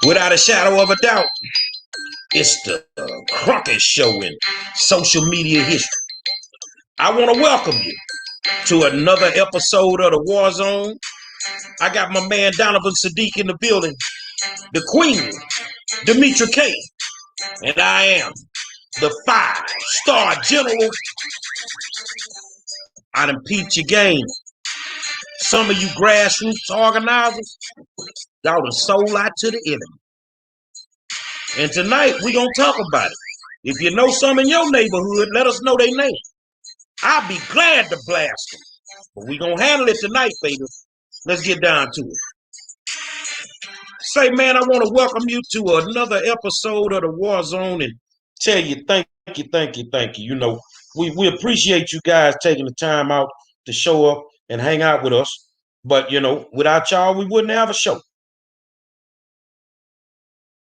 Without a shadow of a doubt, it's the Crockett Show in social media history. I want to welcome you to another episode of the War Zone. I got my man Donovan Sadiq in the building, the Queen, Demetra K, and I am the 5-star general. I done peeped your game. Some of you grassroots organizers, y'all done sold out to the enemy. And tonight, we gonna talk about it. If you know some in your neighborhood, let us know their name. I'll be glad to blast them. But we gonna handle it tonight, baby. Let's get down to it. Say, man, I want to welcome you to another episode of the War Zone and tell you thank you. You know, we appreciate you guys taking the time out to show up and hang out with us. But, you know, without y'all, we wouldn't have a show.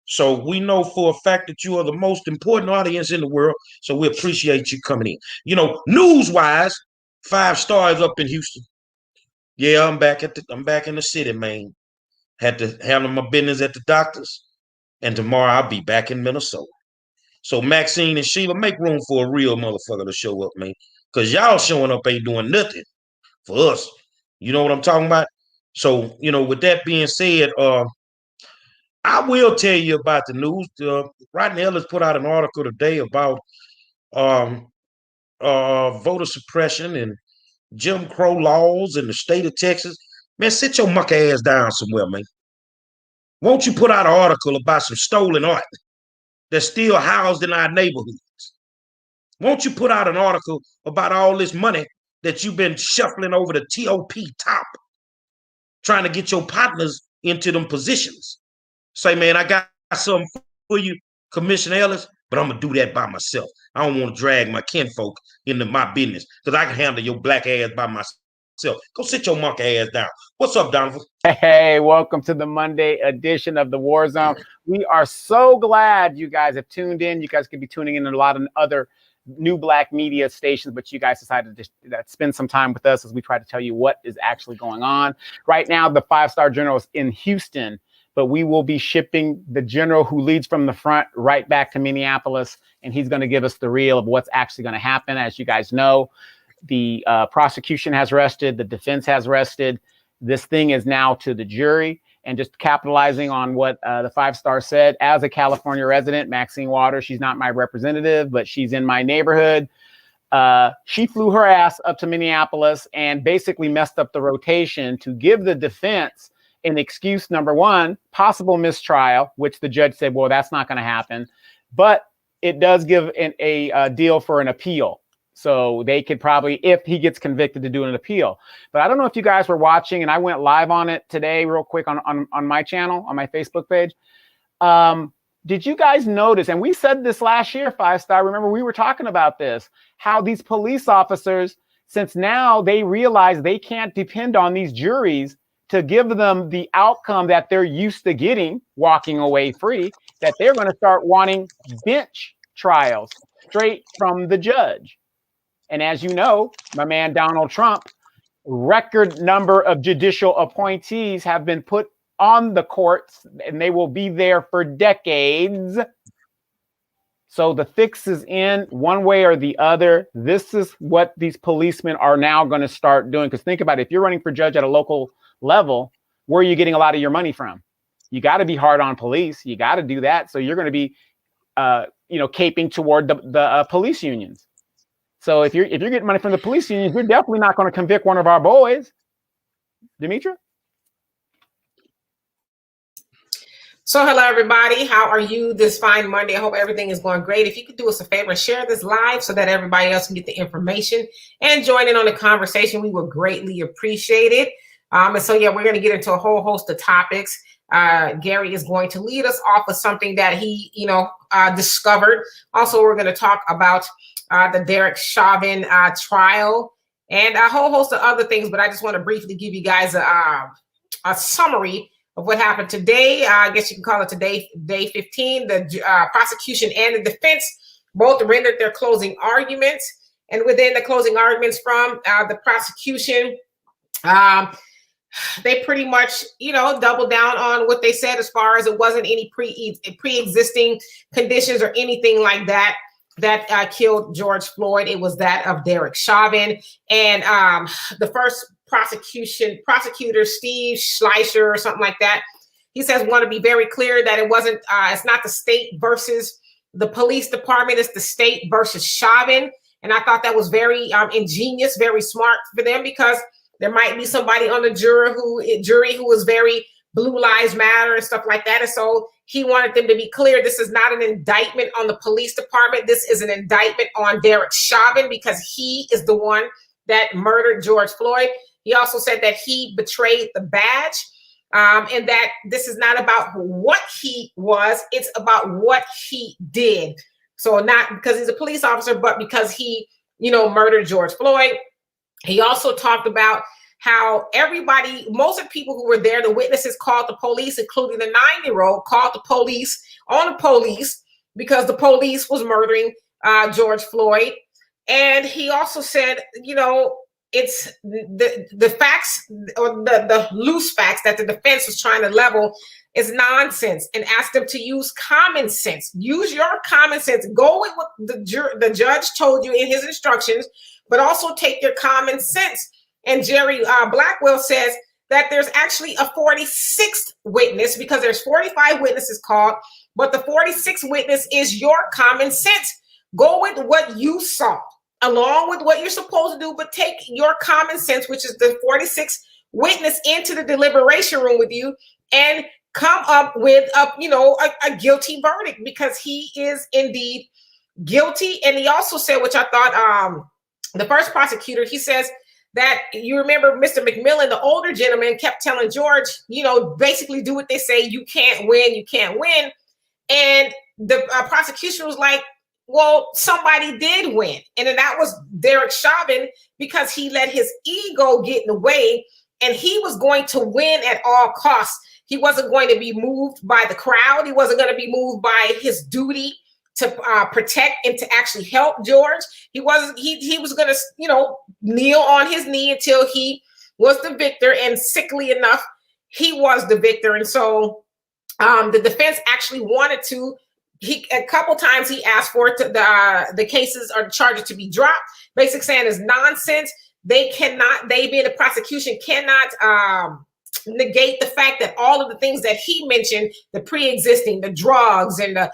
So we know for a fact that you are the most important audience in the world. So we appreciate you coming in. You know, news-wise, 5 stars up in Houston. Yeah, I'm back in the city, man. Had to handle my business at the doctor's. And tomorrow I'll be back in Minnesota. So Maxine and Sheila, make room for a real motherfucker to show up, man. Because y'all showing up ain't doing nothing for us. You know what I'm talking about? So, you know, with that being said, I will tell you about the news. Rodney Ellis put out an article today about voter suppression and Jim Crow laws in the state of Texas. Man, sit your muck ass down somewhere, man. Won't you put out an article about some stolen art that's still housed in our neighborhoods? Won't you put out an article about all this money that you've been shuffling over the TOP top, trying to get your partners into them positions? Say, man, I got something for you, Commissioner Ellis, but I'm going to do that by myself. I don't want to drag my kinfolk into my business because I can handle your black ass by myself. Go sit your monkey ass down. What's up, Donovan? Hey, welcome to the Monday edition of the War Zone. We are so glad you guys have tuned in. You guys could be tuning in a lot of other new black media stations, but you guys decided to spend some time with us as we try to tell you what is actually going on. Right now, the 5-star general is in Houston, but we will be shipping the general who leads from the front right back to Minneapolis, and he's going to give us the reel of what's actually going to happen. As you guys know, the prosecution has rested, the defense has rested. This thing is now to the jury. And just capitalizing on what the 5-star said, as a California resident, Maxine Waters, she's not my representative, but she's in my neighborhood. She flew her ass up to Minneapolis and basically messed up the rotation to give the defense an excuse. Number one, possible mistrial, which the judge said, well, that's not going to happen. But it does give a deal for an appeal. So they could probably, if he gets convicted, to do an appeal. But I don't know if you guys were watching, and I went live on it today real quick on my channel, on my Facebook page. Did you guys notice, and we said this last year, 5-star, remember we were talking about this, how these police officers, since now they realize they can't depend on these juries to give them the outcome that they're used to getting, walking away free, that they're going to start wanting bench trials straight from the judge. And as you know, my man Donald Trump, record number of judicial appointees have been put on the courts, and they will be there for decades. So the fix is in one way or the other. This is what these policemen are now going to start doing. Because think about it, if you're running for judge at a local level, where are you getting a lot of your money from? You got to be hard on police. You got to do that. So you're going to be, caping toward the police unions. So if you're getting money from the police unions, we're definitely not going to convict one of our boys. Demetra? So hello, everybody. How are you this fine Monday? I hope everything is going great. If you could do us a favor and share this live so that everybody else can get the information and join in on the conversation, we would greatly appreciate it. And so, yeah, we're going to get into a whole host of topics. Gary is going to lead us off with something that he, discovered. Also, we're going to talk about the Derek Chauvin trial and a whole host of other things. But I just want to briefly give you guys a summary of what happened today. I guess you can call it today, day 15. The prosecution and the defense both rendered their closing arguments. And within the closing arguments from the prosecution, they pretty much, doubled down on what they said as far as it wasn't any pre-existing conditions or anything like that killed George Floyd. It was that of Derek Chauvin. And the first prosecutor, Steve Schleicher or something like that, he says, want to be very clear that it's not the state versus the police department, it's the state versus Chauvin. And I thought that was very ingenious, very smart for them, because there might be somebody on the jury who was very Blue Lives Matter and stuff like that. And so he wanted them to be clear. This is not an indictment on the police department. This is an indictment on Derek Chauvin, because he is the one that murdered George Floyd. He also said that he betrayed the badge, and that this is not about what he was, it's about what he did. So not because he's a police officer, but because he, murdered George Floyd. He also talked about how most of the people who were there, the witnesses, called the police, including the 9-year-old, called the police on the police because the police was murdering George Floyd. And he also said, it's the facts, or the loose facts that the defense was trying to level is nonsense, and asked them to use common sense. Use your common sense. Go with what the judge told you in his instructions, but also take your common sense. And Jerry Blackwell says that there's actually a 46th witness, because there's 45 witnesses called, but the 46th witness is your common sense. Go with what you saw, along with what you're supposed to do, but take your common sense, which is the 46th witness, into the deliberation room with you and come up with a guilty verdict, because he is indeed guilty. And he also said, which I thought, the first prosecutor, he says that, you remember Mr. McMillan, the older gentleman, kept telling George, basically do what they say. You can't win. And the prosecution was like, well, somebody did win. And then that was Derek Chauvin, because he let his ego get in the way, and he was going to win at all costs. He wasn't going to be moved by the crowd. He wasn't going to be moved by his duty to protect and to actually help George. He was going to, kneel on his knee until he was the victor. And sickly enough, he was the victor. And so the defense actually wanted to, a couple times he asked for the cases or the charges to be dropped, basically saying it's nonsense. They being the prosecution cannot negate the fact that all of the things that he mentioned, the pre-existing, the drugs, and the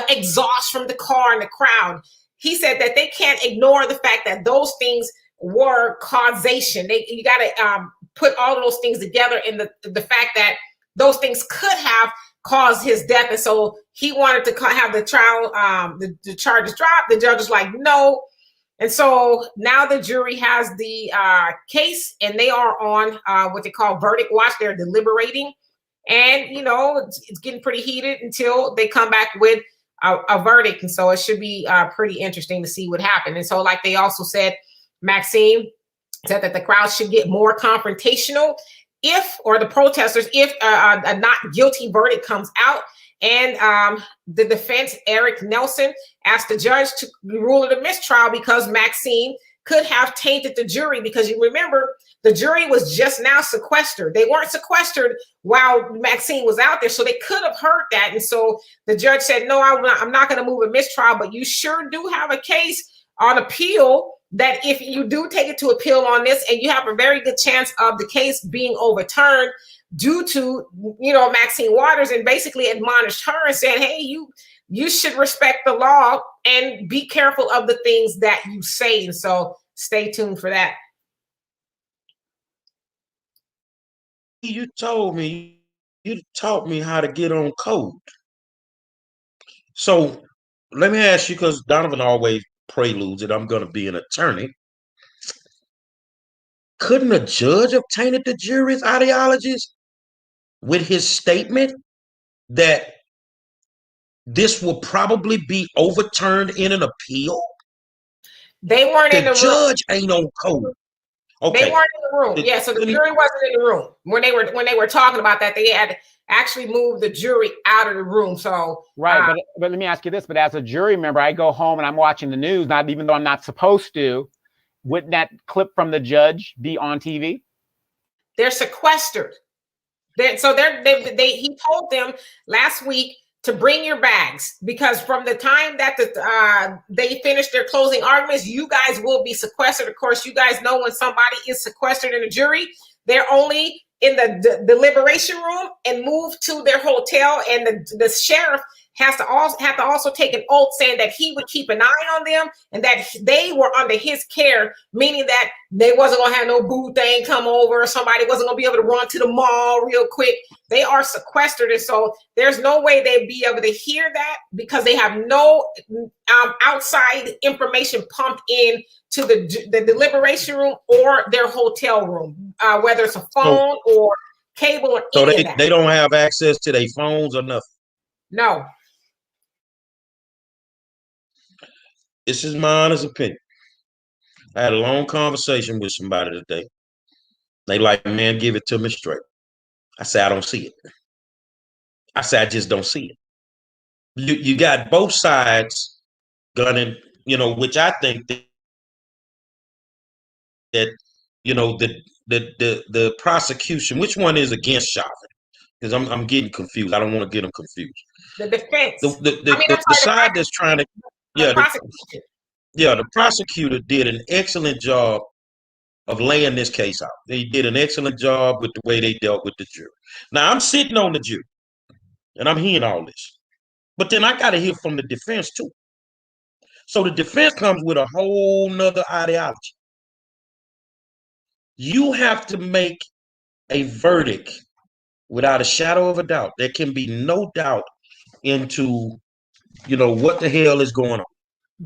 exhaust from the car and the crowd, he said that they can't ignore the fact that those things were causation. You got to put all of those things together in the fact that those things could have caused his death. And so he wanted to have the trial, the charges dropped. The judge was like, no. And so now the jury has the case, and they are on what they call verdict watch. They're deliberating, and it's getting pretty heated until they come back with a verdict. And so it should be pretty interesting to see what happened. And so, like they also said, Maxine said that the crowd should get more confrontational the protesters, if a not guilty verdict comes out. And the defense, Eric Nelson, asked the judge to rule it a mistrial because Maxine could have tainted the jury, because you remember the jury was just now sequestered. They weren't sequestered while Maxine was out there, so they could have heard that. And so the judge said, no, I'm not going to move a mistrial, but you sure do have a case on appeal that if you do take it to appeal on this, and you have a very good chance of the case being overturned due to, Maxine Waters, and basically admonished her and said, hey, you should respect the law and be careful of the things that you say. And so stay tuned for that. You taught me how to get on code. So let me ask you, because Donovan always preludes that I'm going to be an attorney. Couldn't a judge have tainted the jury's ideologies with his statement that this will probably be overturned in an appeal? They weren't in the room. The judge ain't on code. Okay. They weren't in the room. Yeah, so the jury wasn't in the room when they were talking about that. They had actually moved the jury out of the room. So right, but let me ask you this: but as a jury member, I go home and I'm watching the news, not even though I'm not supposed to. Wouldn't that clip from the judge be on TV? They're sequestered. He told them last week to bring your bags, because from the time that they finish their closing arguments, you guys will be sequestered. Of course, you guys know when somebody is sequestered in a jury, they're only in the deliberation room and moved to their hotel, and the sheriff have to also take an oath saying that he would keep an eye on them and that they were under his care, meaning that they wasn't going to have no boo thing come over, or somebody wasn't going to be able to run to the mall real quick. They are sequestered, and so there's no way they'd be able to hear that, because they have no outside information pumped in to the deliberation room or their hotel room, whether it's a phone or cable or so any of that. They don't have access to their phones or nothing. No. This is my honest opinion. I had a long conversation with somebody today. They like, man, give it to me straight. I said, I don't see it. I said, I just don't see it. You got both sides gunning, which I think that the prosecution, which one is against Chauvin? Because I'm getting confused. I don't want to get them confused. The defense. The side that's trying to, prosecution. The prosecutor did an excellent job of laying this case out. They did an excellent job with the way they dealt with the jury. Now I'm sitting on the jury, and I'm hearing all this, but then I got to hear from the defense too. So the defense comes with a whole nother ideology. You have to make a verdict without a shadow of a doubt. There can be no doubt into, what the hell is going on.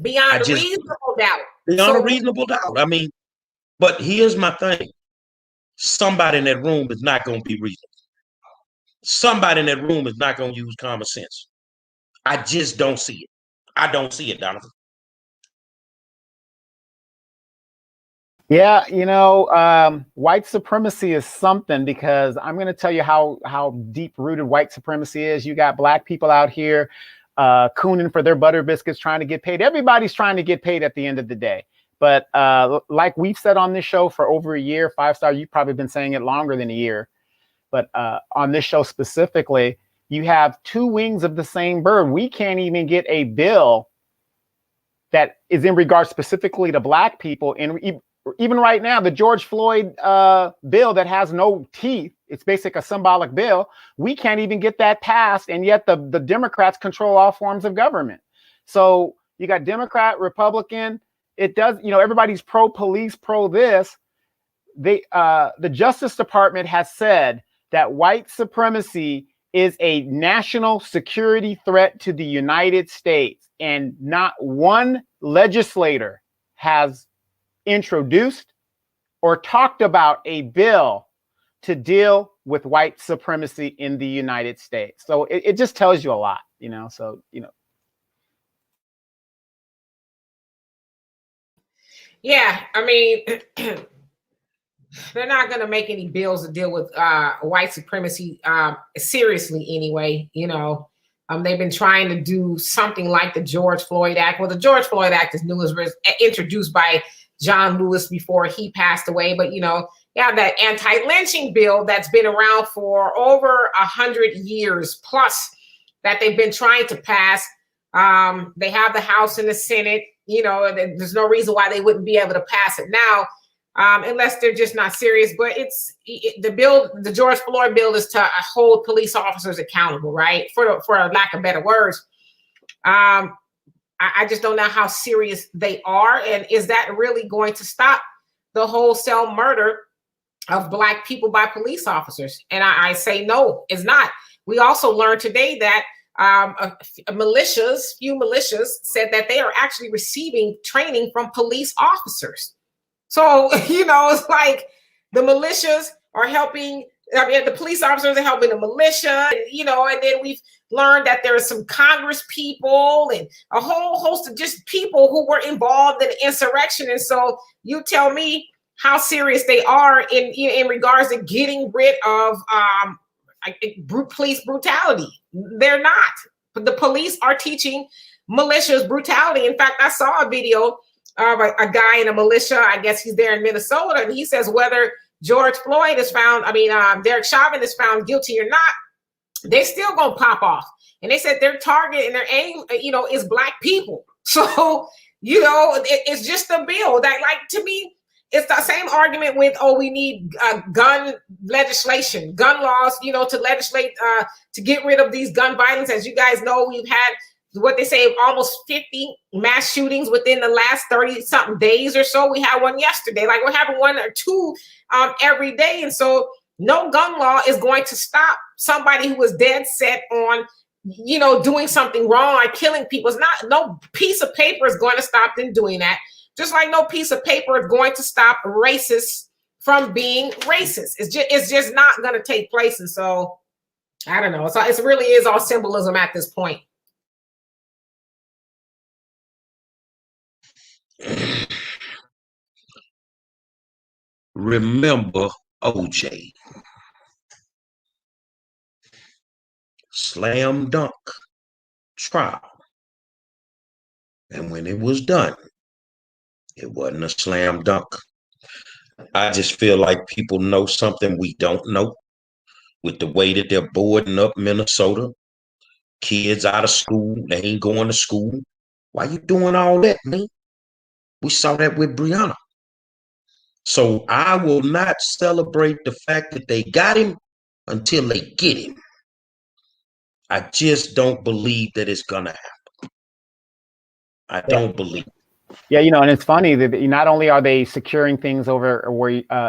Beyond a reasonable doubt. Beyond a reasonable doubt. I mean, but here's my thing. Somebody in that room is not going to be reasonable. Somebody in that room is not going to use common sense. I just don't see it. I don't see it, Donovan. Yeah, white supremacy is something, because I'm going to tell you how deep-rooted white supremacy is. You got black people out here cooning for their butter biscuits, trying to get paid. Everybody's trying to get paid at the end of the day. But like we've said on this show for over a year, 5-star, you've probably been saying it longer than a year. But on this show specifically, you have two wings of the same bird. We can't even get a bill that is in regards specifically to black people. And even right now, the George Floyd bill that has no teeth, it's basically a symbolic bill. We can't even get that passed. And yet the Democrats control all forms of government. So you got Democrat, Republican. It does, everybody's pro-police, pro-this. The Justice Department has said that white supremacy is a national security threat to the United States. And not one legislator has introduced or talked about a bill to deal with white supremacy in the United States. So it just tells you a lot, Yeah, I mean, they're not going to make any bills to deal with white supremacy seriously anyway. They've been trying to do something like the George Floyd Act. Well, the George Floyd Act is new, was introduced by John Lewis before he passed away. But, that anti-lynching bill that's been around for over 100 years plus that they've been trying to pass. They have the House and the Senate. There's no reason why they wouldn't be able to pass it now, unless they're just not serious. But the bill, the George Floyd bill, is to hold police officers accountable, right? For a lack of better words. I just don't know how serious they are, and is that really going to stop the wholesale murder of Black people by police officers? And I say no, it's not. We also learned today that few militias said that they are actually receiving training from police officers. So, it's like the militias are helping. The police officers are helping the militia, and then we've learned that there are some Congress people and a whole host of just people who were involved in the insurrection. And so you tell me how serious they are in regards to getting rid of police brutality. They're not. But the police are teaching militias brutality. In fact, I saw a video of a guy in a militia. I guess he's there in Minnesota, and he says whether George Floyd is found, Derek Chauvin is found guilty or not, they still gonna pop off. And they said their target and their aim, is Black people. So, it's just a bill that, like, to me, it's the same argument with, we need gun legislation, gun laws, to legislate, to get rid of these gun violence. As you guys know, we've had what they say almost 50 mass shootings within the last 30 something days or so. We had one yesterday. Like, we're having one or two every day. And so no gun law is going to stop somebody who is dead set on, doing something wrong, like killing people. It's not, no piece of paper is going to stop them doing that. Just like no piece of paper is going to stop racists from being racist. It's just not going to take place. And so, I don't know. So it really is all symbolism at this point. Remember OJ. Slam dunk trial. And when it was done, it wasn't a slam dunk. I just feel like people know something we don't know with the way that they're boarding up Minnesota. Kids out of school, they ain't going to school. Why you doing all that, man? We saw that with Breonna. So I will not celebrate the fact that they got him until they get him. I just don't believe that it's gonna happen. I don't believe. Yeah, and it's funny that not only are they securing things over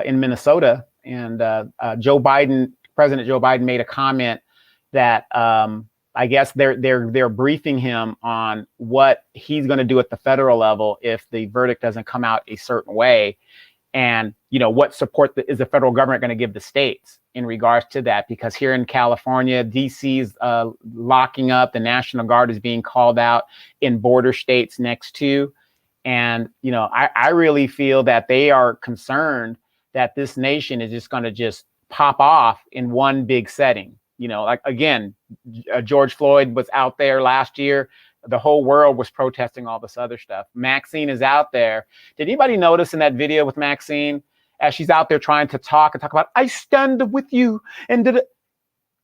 in Minnesota, and President Joe Biden made a comment that I guess they're briefing him on what he's going to do at the federal level if the verdict doesn't come out a certain way, and what support is the federal government going to give the states in regards to that? Because here in California, DC is locking up. The National Guard is being called out in border states next to. And, I really feel that they are concerned that this nation is just going to just pop off in one big setting. Like, again, George Floyd was out there last year. The whole world was protesting all this other stuff. Maxine is out there. Did anybody notice in that video with Maxine, as she's out there trying to talk about, I stand with you. And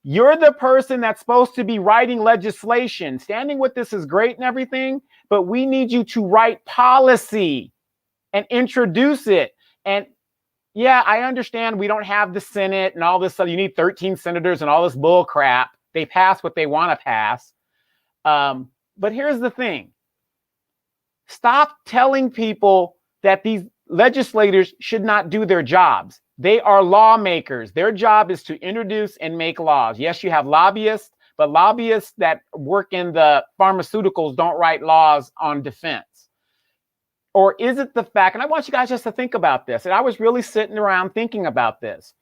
you're the person that's supposed to be writing legislation. Standing with this is great and everything, but we need you to write policy and introduce it. And yeah, I understand we don't have the Senate and all this stuff. You need 13 senators and all this bull crap. They pass what they want to pass. But here's the thing. Stop telling people that these legislators should not do their jobs. They are lawmakers. Their job is to introduce and make laws. Yes, you have lobbyists, but lobbyists that work in the pharmaceuticals don't write laws on defense. Or is it the fact, and I want you guys just to think about this, and I was really sitting around thinking about this,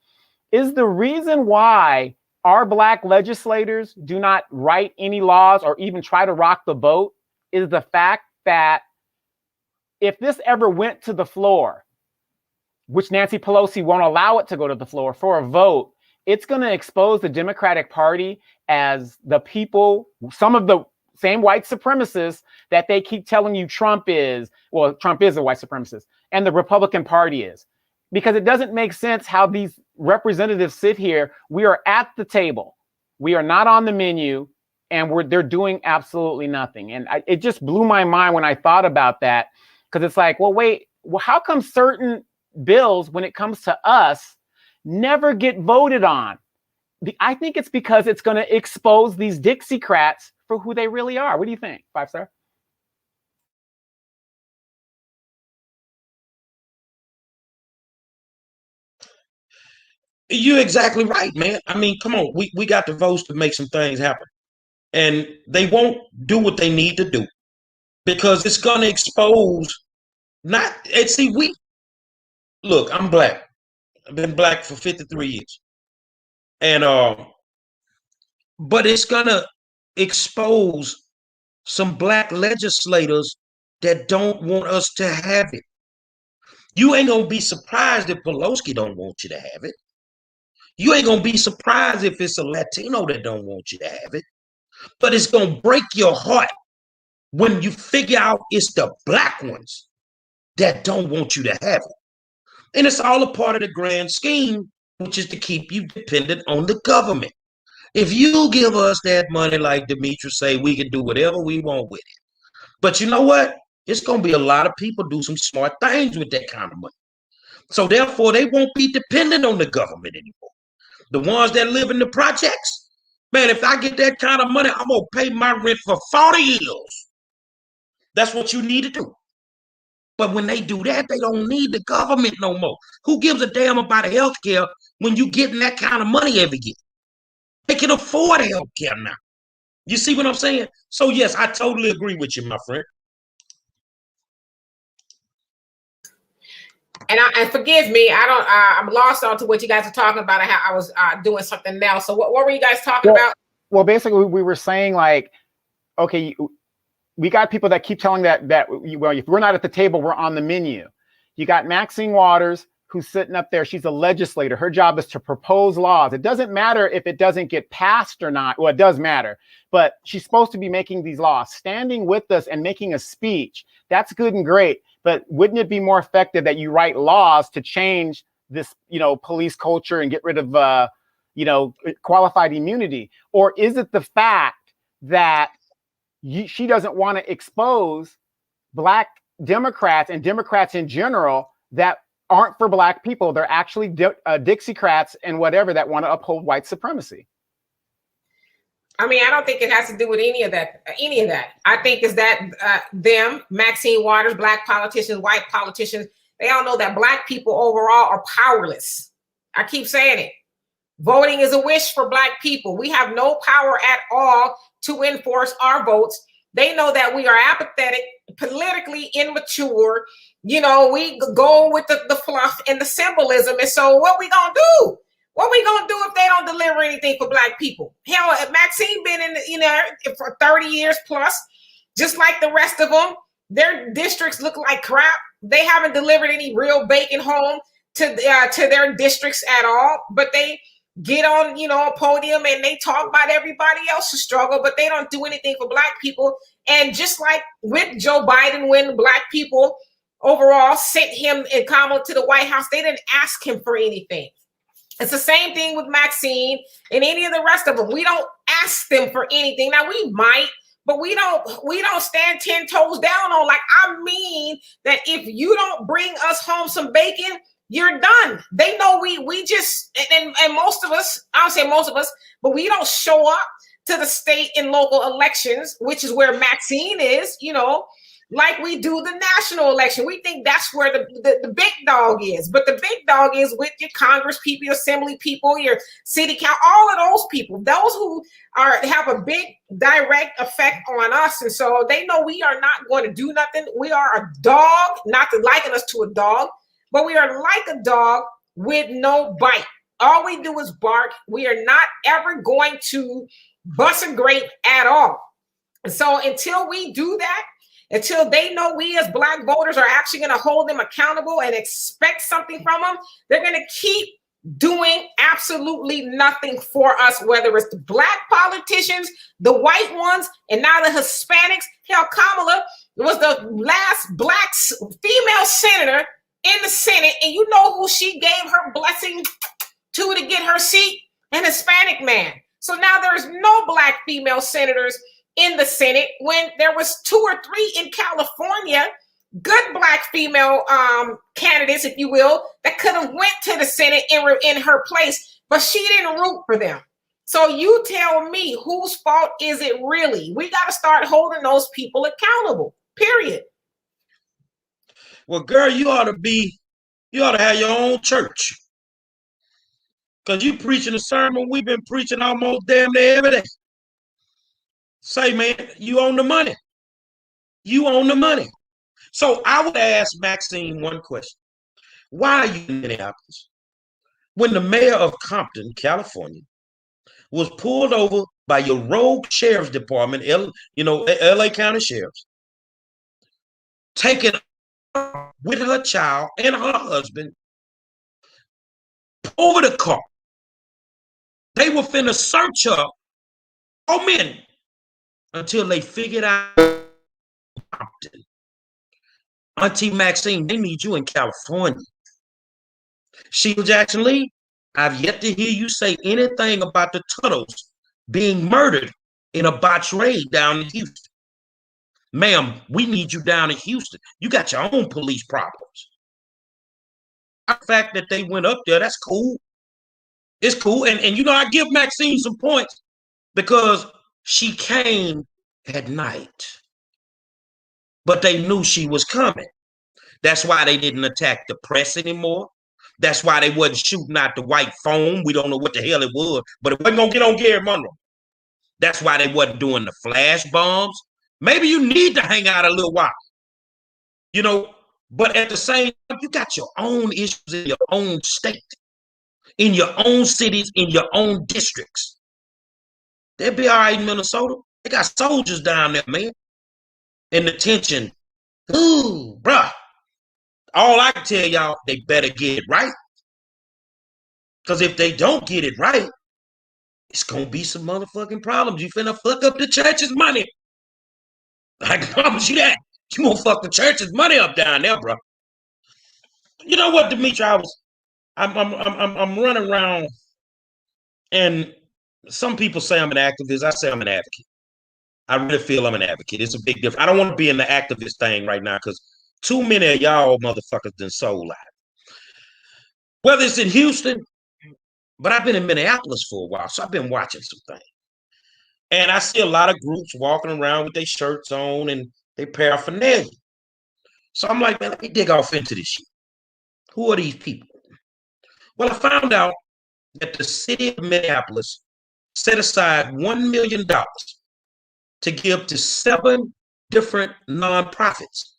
is the reason why our Black legislators do not write any laws or even try to rock the boat is the fact that if this ever went to the floor, which Nancy Pelosi won't allow it to go to the floor for a vote, it's going to expose the Democratic Party as the people, some of the same white supremacists that they keep telling you Trump is a white supremacist, and the Republican Party is. Because it doesn't make sense how these representatives sit here. We are at the table. We are not on the menu, and they're doing absolutely nothing. And it just blew my mind when I thought about that, because it's like, how come certain bills, when it comes to us, never get voted on? I think it's because it's going to expose these Dixiecrats for who they really are. What do you think, 5-star? You're exactly right, man. I mean, come on. We got the votes to make some things happen. And they won't do what they need to do because it's going to expose look, I'm Black. I've been Black for 53 years. And but it's going to expose some Black legislators that don't want us to have it. You ain't going to be surprised if Pelosi don't want you to have it. You ain't going to be surprised if it's a Latino that don't want you to have it. But it's going to break your heart when you figure out it's the Black ones that don't want you to have it. And it's all a part of the grand scheme, which is to keep you dependent on the government. If you give us that money, like Demetrius say, we can do whatever we want with it. But you know what? It's going to be a lot of people do some smart things with that kind of money. So therefore, they won't be dependent on the government anymore. The ones that live in the projects, man, if I get that kind of money, I'm going to pay my rent for 40 years. That's what you need to do. But when they do that, they don't need the government no more. Who gives a damn about health care when you getting that kind of money every year? They can afford health care now. You see what I'm saying? So yes, I totally agree with you, my friend. And forgive me, I'm lost on to what you guys are talking about. I was doing something else. So what were you guys talking about? Well, basically, we were saying like, okay, we got people that keep telling that well, if we're not at the table, we're on the menu. You got Maxine Waters, who's sitting up there. She's a legislator. Her job is to propose laws. It doesn't matter if it doesn't get passed or not. Well, it does matter, but she's supposed to be making these laws, standing with us and making a speech. That's good and great. But wouldn't it be more effective that you write laws to change this, police culture and get rid of, qualified immunity? Or is it the fact that she doesn't want to expose Black Democrats and Democrats in general that aren't for Black people? They're actually Dixiecrats and whatever that want to uphold white supremacy. I mean, I don't think it has to do with any of that. I think is that them, Maxine Waters, Black politicians, white politicians, they all know that Black people overall are powerless. I keep saying it. Voting is a wish for Black people. We have no power at all to enforce our votes. They know that we are apathetic, politically immature. We go with the fluff and the symbolism. And so what we gonna do? What we gonna do if they don't deliver anything for Black people? Hell, Maxine been in for 30 years plus, just like the rest of them. Their districts look like crap. They haven't delivered any real bacon home to their districts at all. But they get on a podium and they talk about everybody else's struggle, but they don't do anything for Black people. And just like with Joe Biden, when Black people overall sent him and Kamala to the White House, they didn't ask him for anything. It's the same thing with Maxine and any of the rest of them. We don't ask them for anything. Now we might, but we don't stand 10 toes down on, like, I mean that if you don't bring us home some bacon, you're done. They know we just, and most of us, I'll say most of us, but we don't show up to the state and local elections, which is where Maxine is, like we do the national election. We think that's where the big dog is, but the big dog is with your Congress people, your assembly people, your city council, all of those people, those who have a big direct effect on us. And so they know we are not going to do nothing. We are a dog, not to liken us to a dog, but we are like a dog with no bite. All we do is bark. We are not ever going to bust a grape at all. And so until we do that, until they know we as Black voters are actually going to hold them accountable and expect something from them, they're going to keep doing absolutely nothing for us, whether it's the Black politicians, the white ones, and now the Hispanics. Hell, Kamala was the last Black female senator in the Senate, and you know who she gave her blessing to get her seat? An Hispanic man. So now there's no Black female senators in the Senate when there was 2 or 3 in California, good Black female candidates, if you will, that could have went to the Senate in her place, but she didn't root for them. So you tell me, whose fault is it really? We got to start holding those people accountable, period. Well, girl, you ought to have your own church. Because you preaching a sermon we've been preaching almost damn near every day. Say, man, you own the money. You own the money. So I would ask Maxine one question. Why are you in Minneapolis? When the mayor of Compton, California, was pulled over by your rogue sheriff's department, LA County Sheriffs, taken with her child and her husband over the car. They were finna search her all men until they figured out Compton. Auntie Maxine, they need you in California. Sheila Jackson Lee, I've yet to hear you say anything about the Tuttles being murdered in a botched raid down in Houston. Ma'am, we need you down in Houston. You got your own police problems. The fact that they went up there, that's cool. It's cool. And I give Maxine some points because she came at night. But they knew she was coming. That's why they didn't attack the press anymore. That's why they wasn't shooting out the white foam. We don't know what the hell it was, but it wasn't going to get on Gary Monroe. That's why they wasn't doing the flash bombs. Maybe you need to hang out a little while, but at the same time, you got your own issues in your own state, in your own cities, in your own districts. They'll be all right in Minnesota. They got soldiers down there, man. And the tension, ooh, bruh. All I can tell y'all, they better get it right. Because if they don't get it right, it's going to be some motherfucking problems. You finna fuck up the church's money. I can promise you that. You gonna fuck the church's money up down there, bro. You know what, Dimitri? I'm running around, and some people say I'm an activist. I say I'm an advocate. I really feel I'm an advocate. It's a big difference. I don't want to be in the activist thing right now because too many of y'all motherfuckers done sold out. Whether it's in Houston, but I've been in Minneapolis for a while, so I've been watching some things. And I see a lot of groups walking around with their shirts on and they paraphernalia. So I'm like, man, let me dig off into this shit. Who are these people? Well, I found out that the city of Minneapolis set aside $1 million to give to 7 different nonprofits.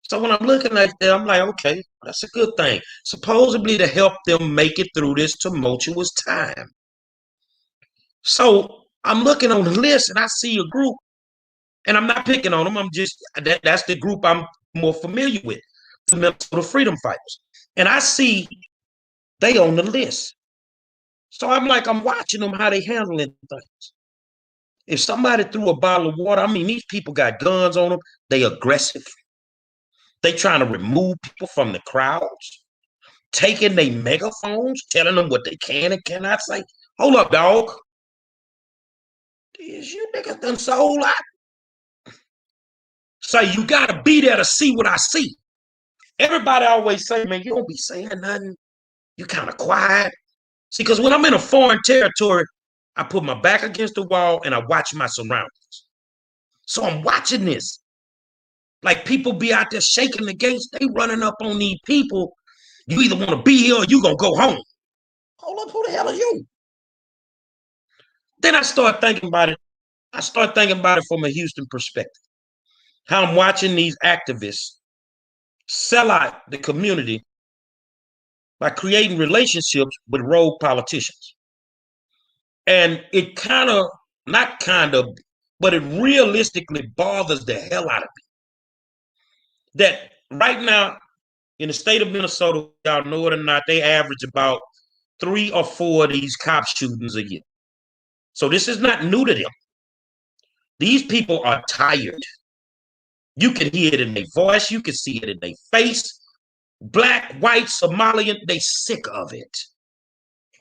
So when I'm looking at them, I'm like, okay, that's a good thing. Supposedly to help them make it through this tumultuous time. So I'm looking on the list and I see a group, and I'm not picking on them. I'm just, that's the group I'm more familiar with, the Minnesota Freedom Fighters. And I see they on the list. So I'm like, I'm watching them, how they handling things. If somebody threw a bottle of water, I mean, these people got guns on them. They aggressive. They trying to remove people from the crowds, taking their megaphones, telling them what they can and cannot say. Hold up, dog. Is you niggas done sold out? Say, you got to be there to see what I see. Everybody always say, man, you don't be saying nothing. You kind of quiet. See, because when I'm in a foreign territory, I put my back against the wall and I watch my surroundings. So I'm watching this. Like people be out there shaking the gates. They running up on these people. You either want to be here or you going to go home. Hold up, who the hell are you? Then I start thinking about it. I start thinking about it from a Houston perspective. How I'm watching these activists sell out the community by creating relationships with rogue politicians. And it but it realistically bothers the hell out of me. That right now, in the state of Minnesota, y'all know it or not, they average about 3 or 4 of these cop shootings a year. So this is not new to them. These people are tired. You can hear it in their voice. You can see it in their face. Black, white, Somalian, they sick of it.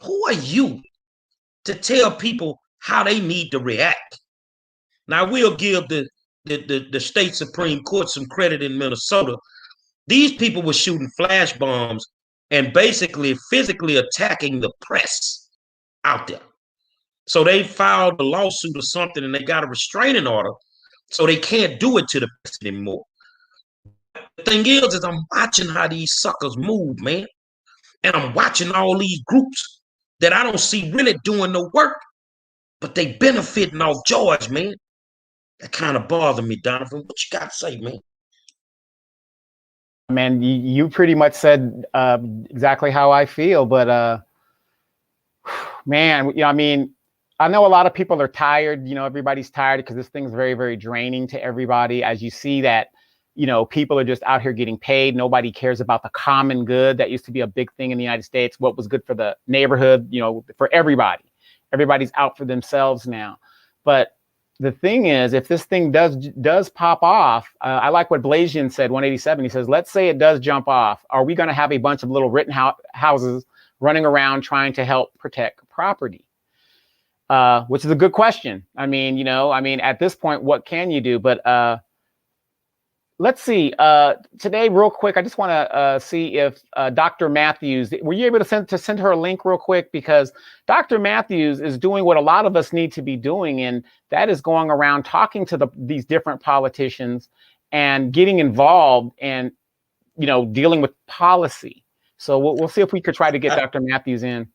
Who are you to tell people how they need to react? Now, we'll give the state Supreme Court some credit in Minnesota. These people were shooting flash bombs and basically physically attacking the press out there. So they filed a lawsuit or something and they got a restraining order, so they can't do it to the press anymore. The thing is I'm watching how these suckers move, man. And I'm watching all these groups that I don't see really doing no work, but they benefiting off George, man. That kind of bothers me, Donovan. What you got to say, man? Man, you pretty much said exactly how I feel, but man, I mean, I know a lot of people are tired. Everybody's tired because this thing's very, very draining to everybody. As you see that, people are just out here getting paid. Nobody cares about the common good. That used to be a big thing in the United States. What was good for the neighborhood, for everybody. Everybody's out for themselves now. But, the thing is, if this thing does pop off, I like what Blasian said, 187. He says, let's say it does jump off. Are we going to have a bunch of little houses running around trying to help protect property? Which is a good question. I mean, at this point, what can you do? But let's see. Today, real quick, I just want to see if Dr. Matthews, were you able to send her a link real quick? Because Dr. Matthews is doing what a lot of us need to be doing, and that is going around talking to these different politicians and getting involved and, dealing with policy. So we'll see if we could try to get Dr. Matthews in.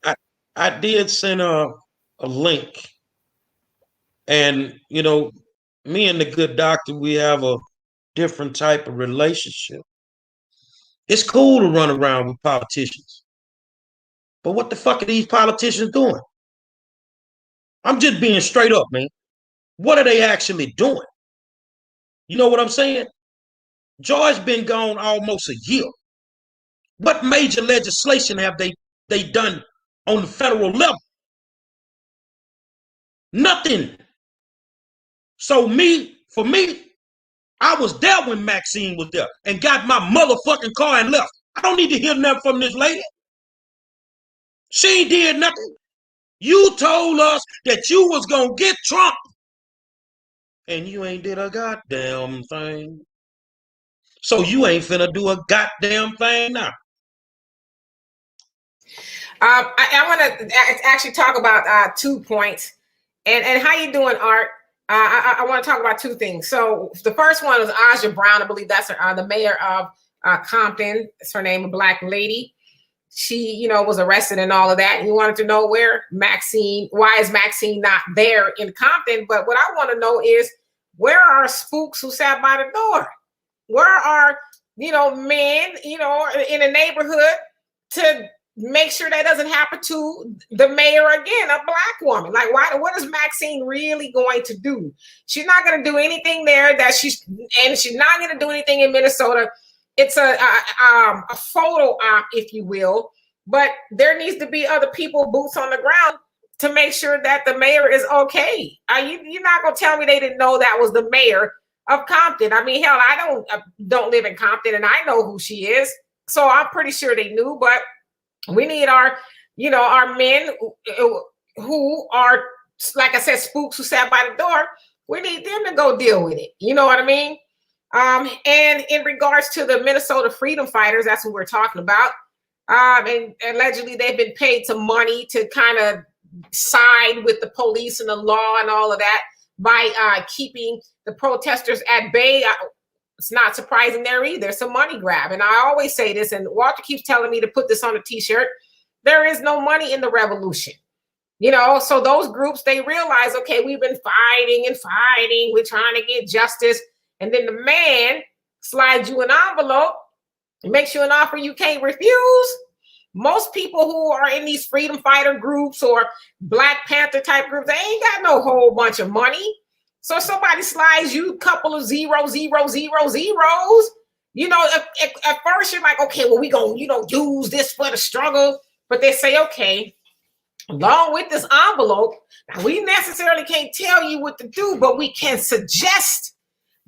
I did send a link, and, me and the good doctor, we have a different type of relationship. It's cool to run around with politicians, but what the fuck are these politicians doing? I'm just being straight up, man. What are they actually doing? You know what I'm saying? Joy's been gone almost a year. What major legislation have they done on the federal level? Nothing. So for me, I was there when Maxine was there and got my motherfucking car and left. I don't need to hear nothing from this lady. She ain't did nothing. You told us that you was gonna get Trump, and you ain't did a goddamn thing. So you ain't finna do a goddamn thing now. I want to actually talk about 2 points, and how you doing, Art? I want to talk about 2 things. So the first one was Aja Brown. I believe that's the mayor of Compton. It's her name, a Black lady. She, was arrested and all of that. And you wanted to know why is Maxine not there in Compton? But what I want to know is, where are spooks who sat by the door? Where are, men, in a neighborhood to make sure that doesn't happen to the mayor again, a Black woman? Like, what is Maxine really going to do? She's not going to do anything there and she's not going to do anything in Minnesota. It's a photo op, if you will, but there needs to be other people, boots on the ground, to make sure that the mayor is okay. You're not going to tell me they didn't know that was the mayor of Compton. I mean, hell, I don't live in Compton, and I know who she is, so I'm pretty sure they knew. But we need our men who are, like I said, spooks who sat by the door. We need them to go deal with it. You know what I mean? And in regards to the Minnesota freedom fighters, that's what we're talking about. And allegedly they've been paid some money to kind of side with the police and the law and all of that by keeping the protesters at bay. It's not surprising there either. It's a money grab. And I always say this, and Walter keeps telling me to put this on a t-shirt. There is no money in the revolution. So those groups, they realize, okay, we've been fighting and fighting. We're trying to get justice. And then the man slides you an envelope, makes you an offer you can't refuse. Most people who are in these freedom fighter groups or Black Panther type groups, they ain't got no whole bunch of money. So somebody slides you a couple of 0, 0, 0, 0s. At first you're like, okay, well, we gonna, use this for the struggle. But they say, okay, along with this envelope, now we necessarily can't tell you what to do, but we can suggest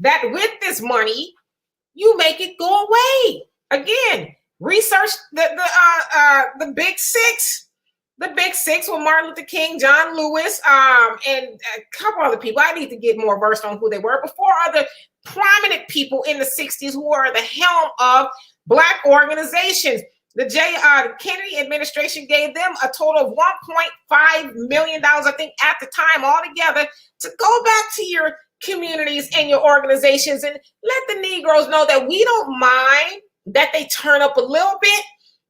that with this money, you make it go away. Again, research the Big Six. The Big Six with Martin Luther King, John Lewis, and a couple other people. I need to get more versed on who they were. But 4 other prominent people in the 60s who are the helm of Black organizations. The Kennedy administration gave them a total of $1.5 million, I think, at the time altogether, to go back to your communities and your organizations and let the Negroes know that we don't mind that they turn up a little bit,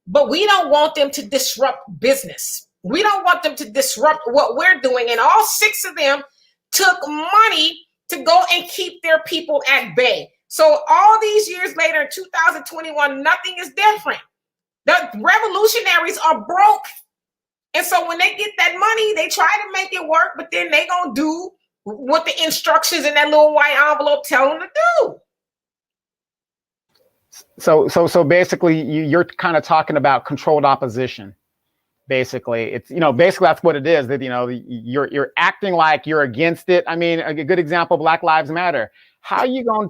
but we don't want them to disrupt business. We don't want them to disrupt what we're doing. And all 6 of them took money to go and keep their people at bay. So all these years later, in 2021, nothing is different. The revolutionaries are broke. And so when they get that money, they try to make it work, but then they gonna do what the instructions in that little white envelope tell them to do. So basically, you're kind of talking about controlled opposition. Basically, it's, basically that's what it is. That, you're acting like you're against it. I mean, a good example, Black Lives Matter. How you gonna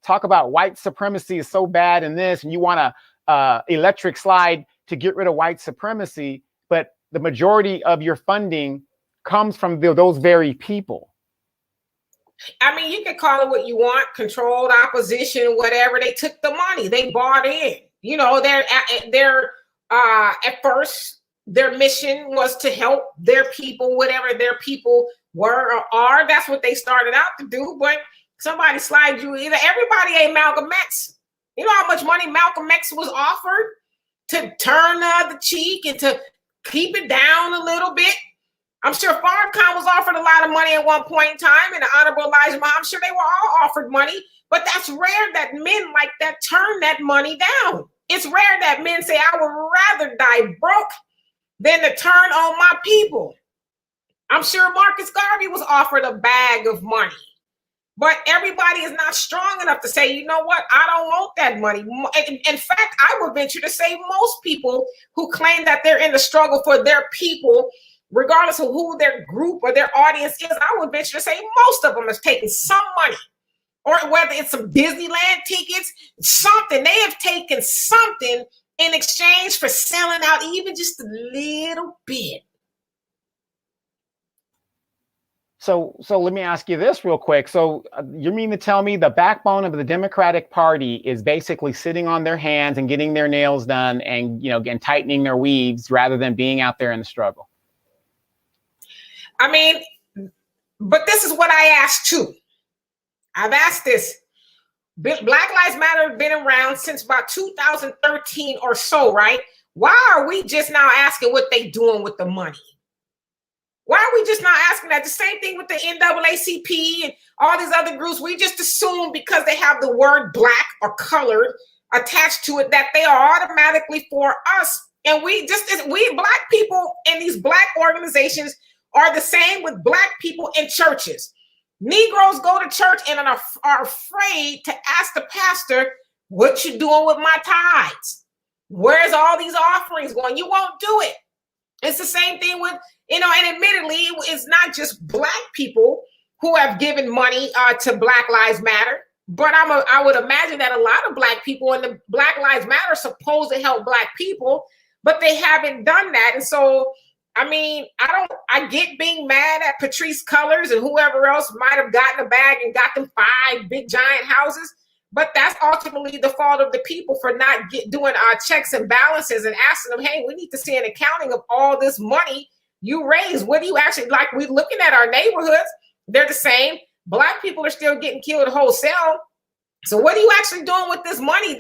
talk about white supremacy is so bad in this, and you want to electric slide to get rid of white supremacy, but the majority of your funding comes from those very people. I mean, you can call it what you want, controlled opposition, whatever. They took the money, they bought in. They're at first, their mission was to help their people, whatever their people were or are. That's what they started out to do. But somebody slides you, everybody ain't Malcolm X. You know how much money Malcolm X was offered to turn the cheek and to keep it down a little bit? I'm sure Farrakhan was offered a lot of money at one point in time, and the Honorable Elijah Muhammad, I'm sure they were all offered money, but that's rare that men like that turn that money down. It's rare that men say, I would rather die broke than to turn on my people. I'm sure Marcus Garvey was offered a bag of money, but everybody is not strong enough to say, you know what, I don't want that money. In fact, I would venture to say most people who claim that they're in the struggle for their people, regardless of who their group or their audience is, I would venture to say most of them have taken some money, or whether it's some Disneyland tickets, something. They have taken something in exchange for selling out even just a little bit. So let me ask you this real quick. So you mean to tell me the backbone of the Democratic Party is basically sitting on their hands and getting their nails done and, and tightening their weaves rather than being out there in the struggle? I mean, but this is what I asked too. I've asked this. Black Lives Matter have been around since about 2013 or so, right? Why are we just now asking what they doing with the money? Why are we just not asking that? The same thing with the NAACP and all these other groups. We just assume because they have the word black or colored attached to it that they are automatically for us. And we black people in these black organizations are the same with black people in churches. Negroes go to church and are afraid to ask the pastor, what you doing with my tithes? Where's all these offerings going? You won't do it. It's the same thing with, and admittedly, it's not just black people who have given money to Black Lives Matter, but I would imagine that a lot of black people in the Black Lives Matter are supposed to help black people, but they haven't done that. And so, I mean, I get being mad at Patrice Cullors and whoever else might have gotten a bag and got them 5 big giant houses, but that's ultimately the fault of the people for not doing our checks and balances and asking them, hey, we need to see an accounting of all this money you raise. What do you actually, like, we're looking at our neighborhoods, they're the same. Black people are still getting killed wholesale. So what are you actually doing with this money?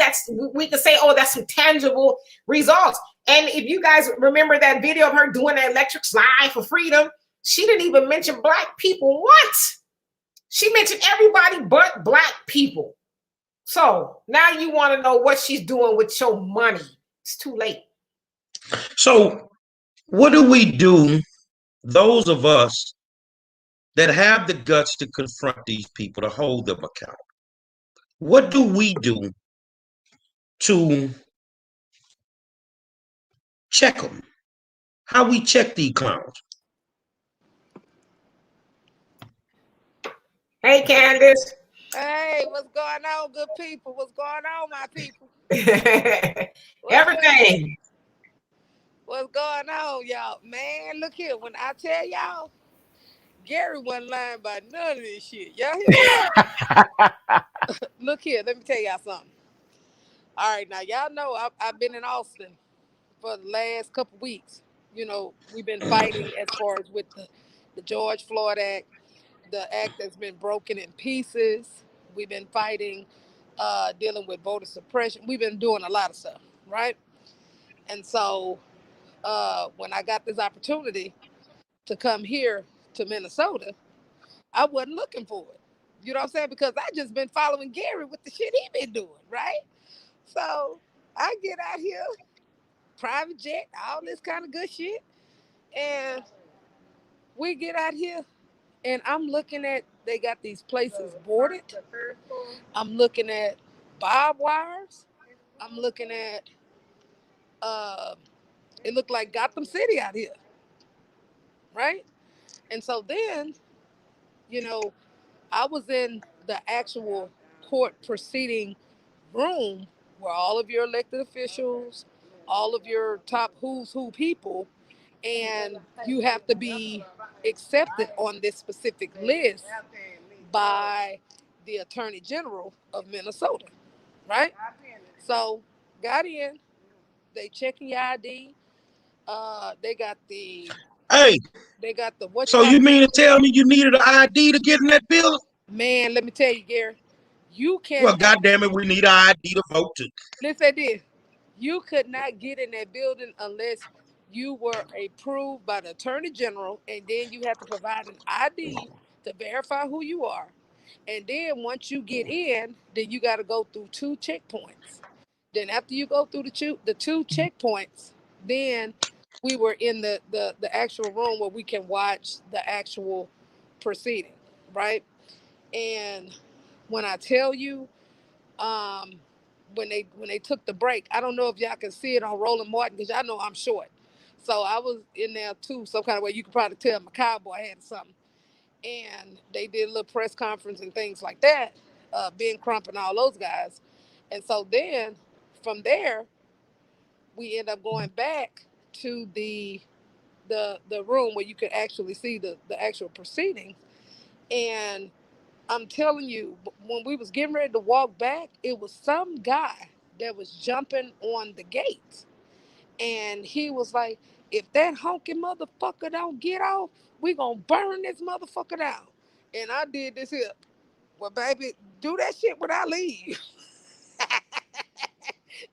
We can say, oh, that's some tangible results. And if you guys remember that video of her doing that electric slide for freedom, she didn't even mention black people once. She mentioned everybody but black people. So now you want to know what she's doing with your money. It's too late. So what do we do, those of us that have the guts to confront these people, to hold them accountable? What do we do to check them? How we check these clowns? Hey, Candace. Hey, what's going on, good people? What's going on, my people? Everything. What's going on, y'all? Man, look here. When I tell y'all, Gary wasn't lying about none of this shit. Y'all hear that? Look here. Let me tell y'all something. All right, now, y'all know I've been in Austin for the last couple weeks. We've been fighting as far as with the George Floyd Act, the act that's been broken in pieces. We've been fighting, dealing with voter suppression. We've been doing a lot of stuff, right? And so when I got this opportunity to come here to Minnesota, I wasn't looking for it. You know what I'm saying? Because I just been following Gary with the shit he been doing, right? So I get out here, private jet, all this kind of good shit. And we get out here and I'm looking at, they got these places boarded. I'm looking at barbed wires. I'm looking at It looked like Gotham City out here, right? And so then, you know, I was in the actual court proceeding room where all of your elected officials, all of your top who's who people, and you have to be accepted on this specific list by the Attorney General of Minnesota, right? So got in, they checking your ID. They got the Hey, they got the what you so call you it? mean to tell me you needed an ID to get in that building? Man, let me tell you, Gary, you Well, cannot. goddamn it, we need an ID to vote too. Listen at this. You could not get in that building unless you were approved by the attorney general, and then you have to provide an ID to verify who you are. And then once you get in, then you got to go through two checkpoints. Then after you go through the two checkpoints, then we were in the actual room where we can watch the actual proceeding, right? And when I tell you, um, when they took the break. I don't know if y'all can see it on Roland Martin because y'all know I'm short. So I was in there too, some kind of way. You could probably tell my cowboy hat or something. And they did a little press conference and things like that. Ben Crump and all those guys. And so then from there, we end up going back to the room where you could actually see the actual proceedings. And I'm telling you, when we was getting ready to walk back, it was some guy that was jumping on the gate. And he was like, if that honking motherfucker don't get off, we gonna burn this motherfucker down. And I did this here. Well, baby, do that shit when I leave.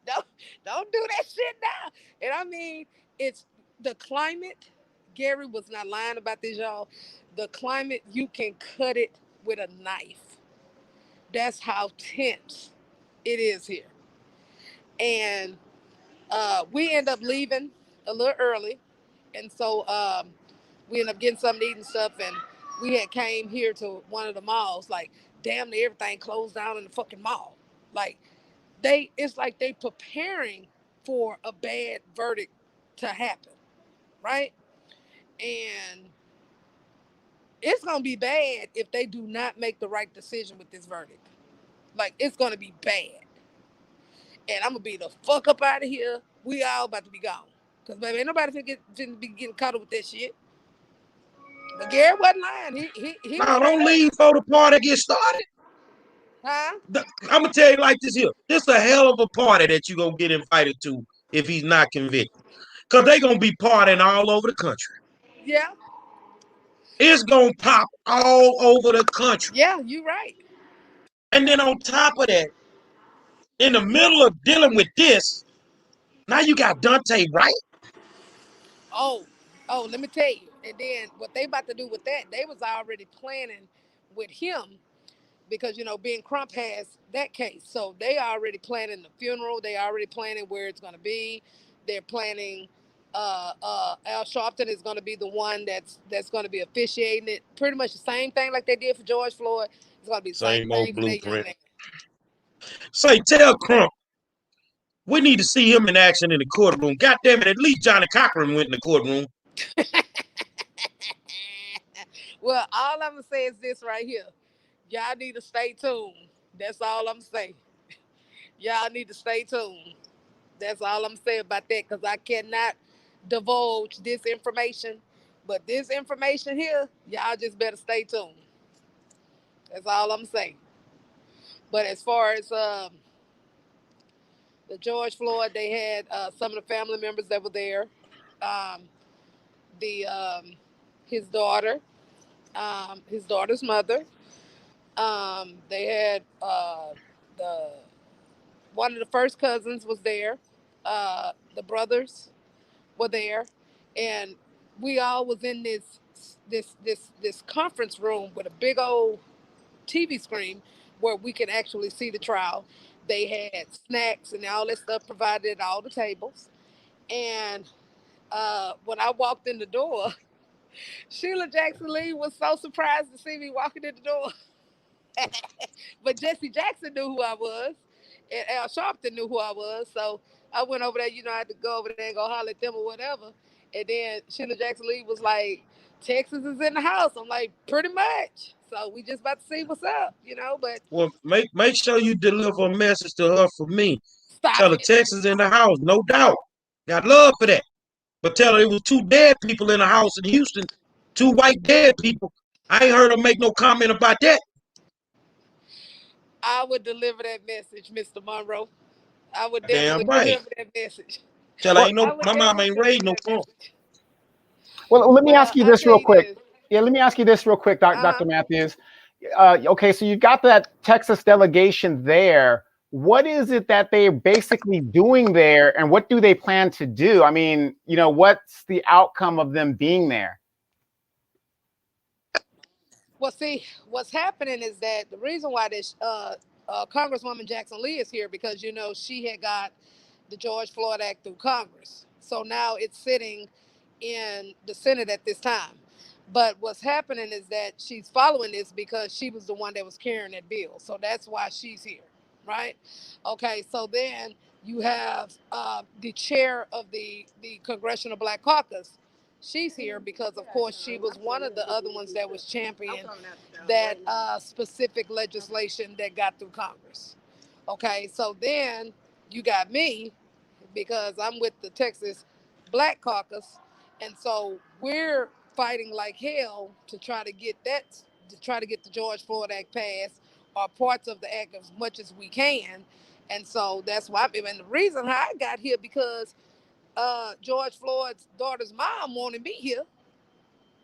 don't don't do that shit now. And I mean, it's the climate. Gary was not lying about this, y'all. The climate, you can cut it with a knife. That's how tense it is here. And we end up leaving a little early, and so we end up getting something to eat and stuff. And we had came here to one of the malls, like damn near everything closed down in the fucking mall. Like it's like they preparing for a bad verdict to happen, right? And it's gonna be bad if they do not make the right decision with this verdict. Like it's gonna be bad. And I'm gonna be the fuck up out of here. We all about to be gone. Cause baby, ain't nobody finna be getting caught up with that shit. But Gary wasn't lying. He was Now, straight don't up. leave before the party gets started. Huh? I'm gonna tell you like this here. This a hell of a party that you gonna get invited to if he's not convicted. Cause they gonna be partying all over the country. Yeah. It's gonna pop all over the country. Yeah, you right. And then on top of that, in the middle of dealing with this, now you got Dante Wright. Oh, let me tell you. And then what they about to do with that, they was already planning with him because being Crump has that case. So they already planning the funeral. They already planning where it's gonna be. They're planning Al Sharpton is gonna be the one that's gonna be officiating it. Pretty much the same thing like they did for George Floyd. It's gonna be the same Same old thing for that young blueprint. man. Say, tell Crump, we need to see him in action in the courtroom. God damn it, at least Johnny Cochran went in the courtroom. Well, all I'm gonna say is this right here. Y'all need to stay tuned. That's all I'm saying. Y'all need to stay tuned. That's all I'm saying about that because I cannot divulge this information. But this information here, y'all just better stay tuned. That's all I'm saying. But as far as the George Floyd, they had some of the family members that were there. Um, the his daughter, his daughter's mother. They had the one of the first cousins was there. The brothers were there, and we all was in this conference room with a big old TV screen where we can actually see the trial. They had snacks and all that stuff provided at all the tables. And when I walked in the door, Sheila Jackson Lee was so surprised to see me walking in the door. But Jesse Jackson knew who I was, and Al Sharpton knew who I was. So I went over there, I had to go over there and go holler at them or whatever. And then Sheila Jackson Lee was like, Texas is in the house. I'm like, pretty much. So we just about to see what's up, but Well, make sure you deliver a message to her for me. stop Tell her it. Texas in the house, no doubt. Got love for that. But tell her it was 2 dead people in the house in Houston, 2 white dead people. I ain't heard her make no comment about that. I would deliver that message, Mr. Monroe. I would Damn definitely right. deliver that message. Tell her Well, ain't I no, would my mom definitely ain't raised deliver no that punk. message. well, let me Well, ask you I this tell real you quick. this. Yeah, let me ask you this real quick, Uh-huh. Dr. Matthews. Okay, so you've got that Texas delegation there. What is it that they're basically doing there, and what do they plan to do? I mean, what's the outcome of them being there? Well, see, what's happening is that the reason why this Congresswoman Jackson Lee is here because she had got the George Floyd Act through Congress, so now it's sitting in the Senate at this time. But what's happening is that she's following this because she was the one that was carrying that bill, so that's why she's here, right? Okay, so then you have the chair of the Congressional Black Caucus. She's here because, of course, she was one of the other ones that was championing that specific legislation that got through Congress. Okay, so then you got me because I'm with the Texas Black Caucus, and so we're fighting like hell to try to get the George Floyd Act passed or parts of the act as much as we can. And so that's why, and the reason how I got here because George Floyd's daughter's mom wanted me here.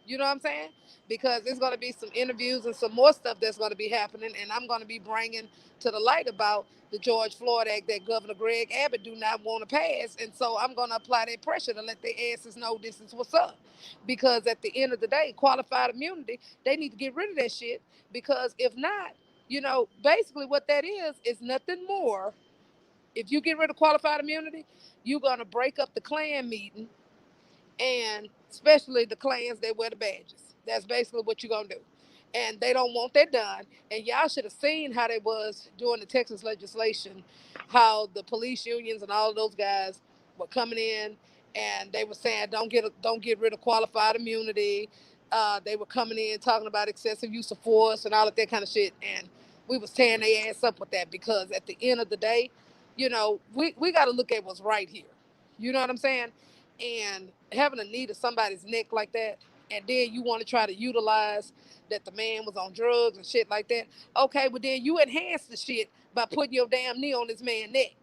You know what I'm saying? Because there's going to be some interviews and some more stuff that's going to be happening, and I'm going to be bringing to the light about the George Floyd Act that Governor Greg Abbott do not want to pass, and so I'm going to apply that pressure to let their asses know this is what's up. Because at the end of the day, qualified immunity, they need to get rid of that shit. Because if not, basically what that is nothing more. If you get rid of qualified immunity, you're going to break up the Klan meeting and especially the clans that wear the badges. That's basically what you're gonna do. And they don't want that done. And y'all should have seen how they was doing the Texas legislation, how the police unions and all of those guys were coming in and they were saying don't get rid of qualified immunity. They were coming in talking about excessive use of force and all of that kind of shit. And we was tearing their ass up with that because at the end of the day, we got to look at what's right here. You know what I'm saying? And having a knee to somebody's neck like that, and then you want to try to utilize that the man was on drugs and shit like that. Okay, but then you enhance the shit by putting your damn knee on this man's neck.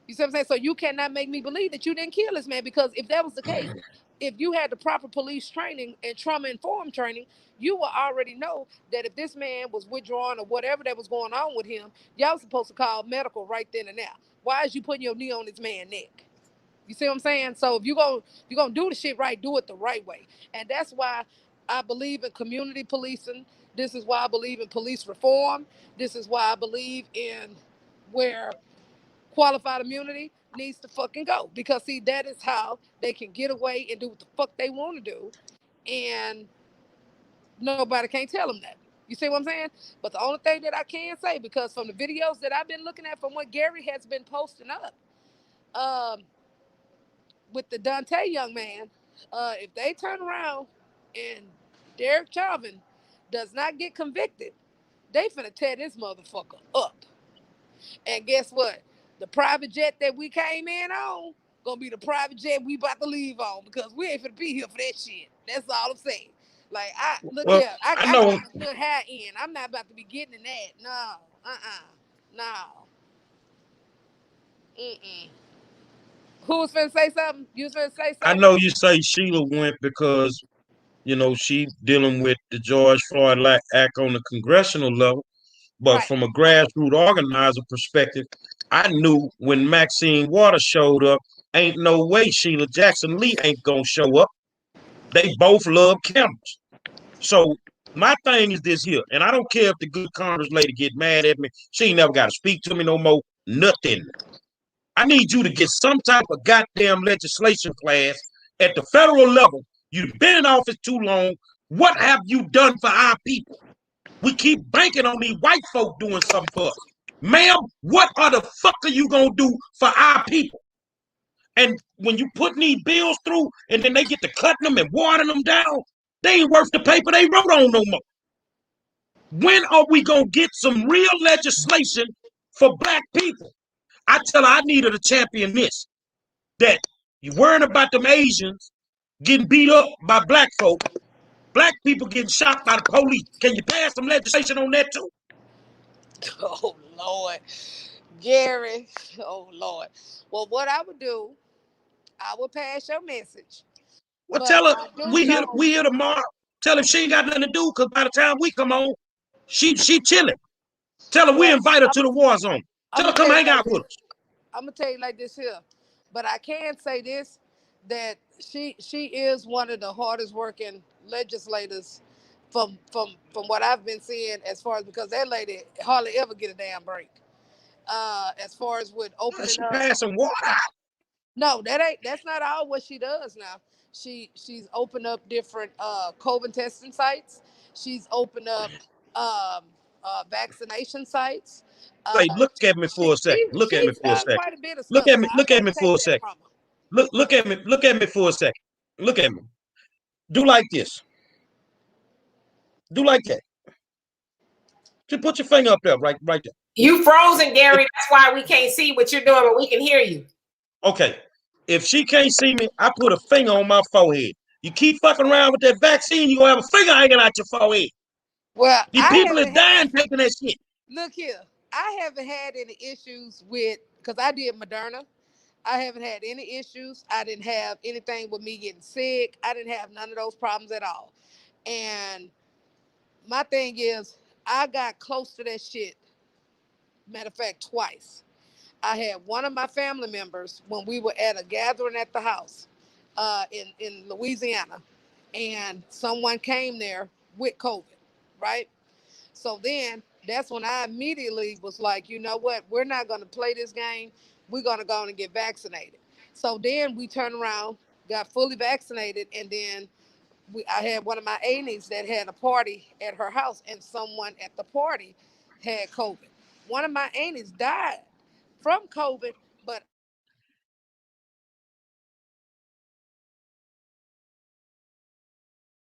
You see what I'm saying? So you cannot make me believe that you didn't kill this man because if that was the case, if you had the proper police training and trauma informed training, you would already know that if this man was withdrawing or whatever that was going on with him, y'all was supposed to call medical right then and there. Why is you putting your knee on this man's neck? You see what I'm saying? So if you're gonna do the shit right, do it the right way. And that's why I believe in community policing. This is why I believe in police reform. This is why I believe in where qualified immunity needs to fucking go. Because see, that is how they can get away and do what the fuck they want to do. And nobody can't tell them that. You see what I'm saying? But the only thing that I can say, because from the videos that I've been looking at from what Gary has been posting up, with the Dante young man, if they turn around and Derek Chauvin does not get convicted, they finna tear this motherfucker up. And guess what? The private jet that we came in on gonna be the private jet we about to leave on because we ain't finna be here for that shit. That's all I'm saying. Like I look Well, here, I I got know. a good high end. I'm not about to be getting in that. No, no. Mm-mm. Who was finna say something? You was finna say I something? know you say Sheila went because she dealing with the George Floyd Act on the congressional level. But Right. from a grassroots organizer perspective, I knew when Maxine Waters showed up, ain't no way Sheila Jackson Lee ain't gonna show up. They both love cameras. So my thing is this here, and I don't care if the good Congress lady get mad at me. She ain't never got to speak to me no more. Nothing. I need you to get some type of goddamn legislation class at the federal level. You've been in office too long. What have you done for our people? We keep banking on these white folk doing something for us. Ma'am, what the fuck are you gonna do for our people? And when you putting these bills through and then they get to cutting them and watering them down, they ain't worth the paper they wrote on no more. When are we gonna get some real legislation for black people? I tell her I needed to champion this. That you worrying about them Asians getting beat up by black folk, black people getting shot by the police. Can you pass some legislation on that too? Oh Lord, Gary. Oh Lord. Well, what I would do, I would pass your message. Well, But tell her I do we know. here tomorrow. Tell her she ain't got nothing to do because by the time we come on, she chilling. Tell her we Well, invite her to the war zone. I'm Tell her gonna come tell you hang like out this. with us. I'm gonna tell you like this here, but I can say this, that she is one of the hardest working legislators from what I've been seeing, as far as, because that lady hardly ever get a damn break. As far as with opening She up. passing water. No, that's not all what she does now. She's opened up different COVID testing sites. She's opened up um, vaccination sites. Uh, Hey, look at me for a second. Look at me she's for a done second. quite a bit of Look stuff, at so me. I Look at can't me take for a that second. from her. Look at me. Look at me for a second. Look at me. Do like this. Do like that. Just put your finger up there, right there. You frozen, If, Gary. That's why we can't see what you're doing, but we can hear you. okay. If she can't see me, I put a finger on my forehead. You keep fucking around with that vaccine, you gonna have a finger hanging out your forehead. Well, These I people is haven't had. dying taking that shit. Look here, I haven't had any issues with, because I did Moderna. I haven't had any issues. I didn't have anything with me getting sick. I didn't have none of those problems at all. And my thing is, I got close to that shit. Matter of fact, twice. I had one of my family members when we were at a gathering at the house in Louisiana, and someone came there with COVID, right? So then that's when I immediately was like, you know what? We're not going to play this game. We're going to go on and get vaccinated. So then we turned around, got fully vaccinated, and then I had one of my aunties that had a party at her house, and someone at the party had COVID. One of my aunties died from COVID, but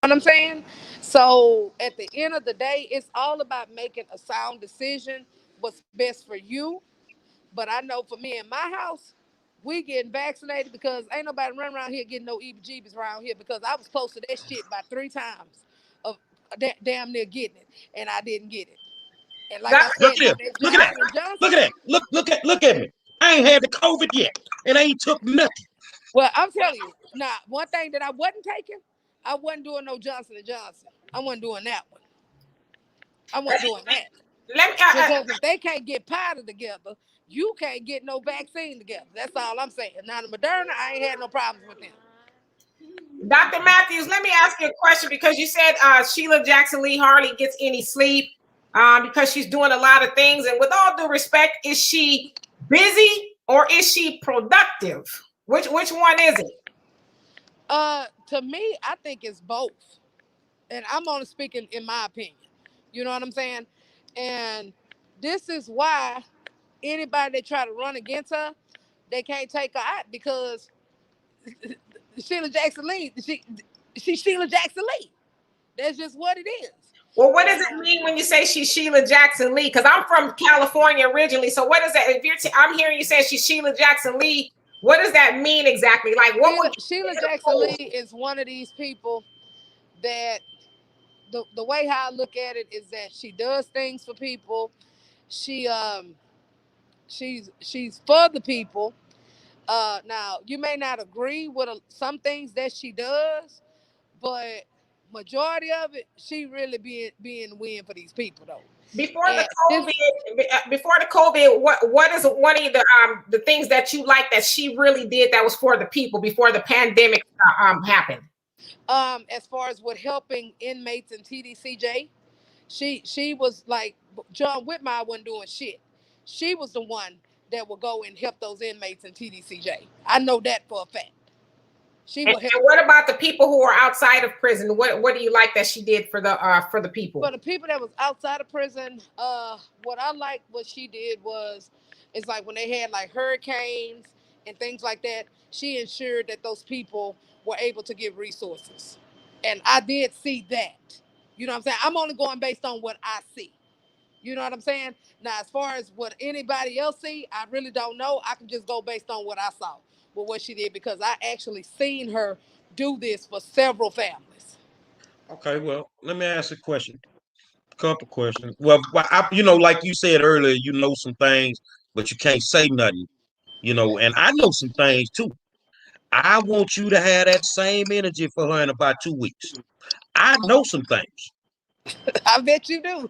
what I'm saying? So at the end of the day, it's all about making a sound decision, what's best for you. But I know for me in my house, we getting vaccinated, because ain't nobody running around here getting no EBGBs around here, because I was close to that shit by 3 times of damn near getting it, and I didn't get it. And like I Dr. Look said, now here. that Look at that. Johnson and Look Johnson. at that. Look at me. I ain't had the COVID yet. And I ain't took nothing. Well, I'm telling you, now one thing that I wasn't taking, I wasn't doing no Johnson and Johnson. I wasn't doing that one. I wasn't doing that. Let me, Because if they can't get powder together, you can't get no vaccine together. That's all I'm saying. Now the Moderna, I ain't had no problems with them. Dr. Matthews, let me ask you a question, because you said Sheila Jackson Lee hardly gets any sleep because she's doing a lot of things. And with all due respect, is she busy or is she productive? Which one is it? To me, I think it's both. And I'm only speaking in my opinion. You know what I'm saying? And this is why anybody that try to run against her, they can't take her out, because Sheila Jackson Lee, she's Sheila Jackson Lee. That's just what it is. Well, what does it And mean when you say she's Sheila Jackson Lee? Because I'm from California originally. So what does that? If I'm hearing you say she's Sheila Jackson Lee, what does that mean exactly? Like, what would Sheila Jackson Lee is one of these people that the way how I look at it is that she does things for people. She she's for the people. Now you may not agree with some things that she does, but majority of it, she really being the win for these people though. before the And this, COVID, what is one of the things that you like that she really did that was for the people before the pandemic happened? as far as with helping inmates in TDCJ, she was like, John Whitmire wasn't doing shit. She was the one that would go and help those inmates in TDCJ. I know that for a fact. She And will help. what about the people who are outside of prison? What do you like that she did for the people? For the people that was outside of prison, what I like what she did was, it's like when they had like hurricanes and things like that, she ensured that those people were able to get resources, and I did see that. You know what I'm saying? I'm only going based on what I see. You know what I'm saying? Now, as far as what anybody else see, I really don't know. I can just go based on what I saw with what she did, because I actually seen her do this for several families. Okay, well, let me ask a question. Couple questions. Well, like you said earlier, you know some things, but you can't say nothing. And I know some things too. I want you to have that same energy for her in about 2 weeks. I know some things. I bet you do.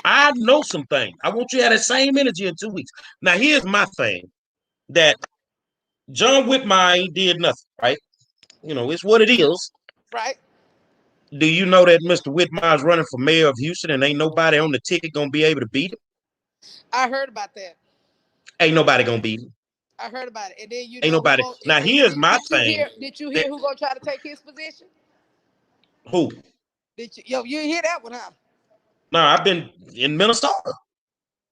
I know some things. I want you to have that same energy in 2 weeks. Now, here's my thing: that John Whitmire ain't did nothing, right? It's what it is. Right? Do you know that Mr. Whitmire is running for mayor of Houston, and ain't nobody on the ticket gonna be able to beat him? I heard about that. Ain't nobody gonna beat him. I heard about it. And then you Ain't know who nobody. going Now, here's my thing. did you That hear who gonna try to take his position? who? Did you hear that one, huh? No, I've been in Minnesota.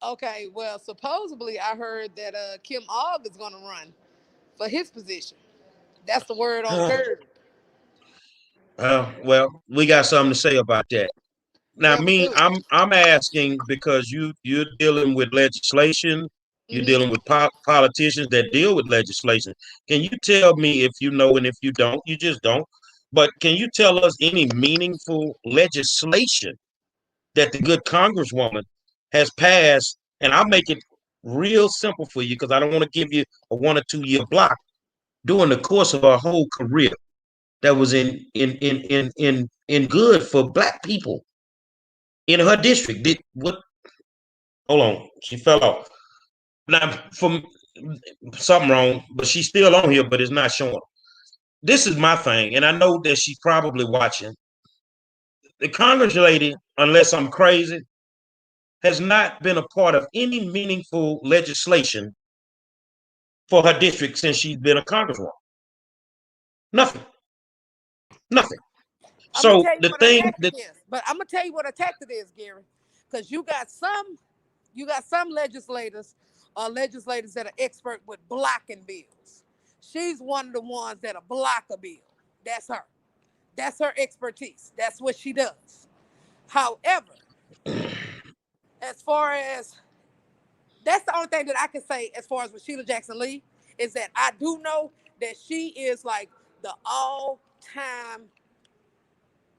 Okay, well, supposedly I heard that Kim Ogg is gonna run for his position. That's the word on the curb. Well, we got something to say about that. Now, Yeah, we me, do. I'm asking because you're dealing with legislation, you're Hmm. dealing with politicians that deal with legislation. Can you tell me if you know, and if you don't, you just don't. But can you tell us any meaningful legislation that the good Congresswoman has passed? And I'll make it real simple for you because I don't want to give you a 1 or 2 year block during the course of her whole career that was in good for black people in her district. Did what? Hold on, she fell off. Now, from something wrong, but she's still on here, but it's not showing. This is my thing, and I know that she's probably watching. The Congress lady, unless I'm crazy, has not been a part of any meaningful legislation for her district since she's been a congresswoman. Nothing. Nothing. I'm gonna So tell you the what a thing tactic that is. But I'm gonna tell you what a tactic is, Gary. Because you got some legislators or legislators that are expert with blocking bills. She's one of the ones that'll block a bill. That's her. That's her expertise. That's what she does. However, as far as that's the only thing that I can say as far as with Sheila Jackson Lee is that I do know that she is like the all-time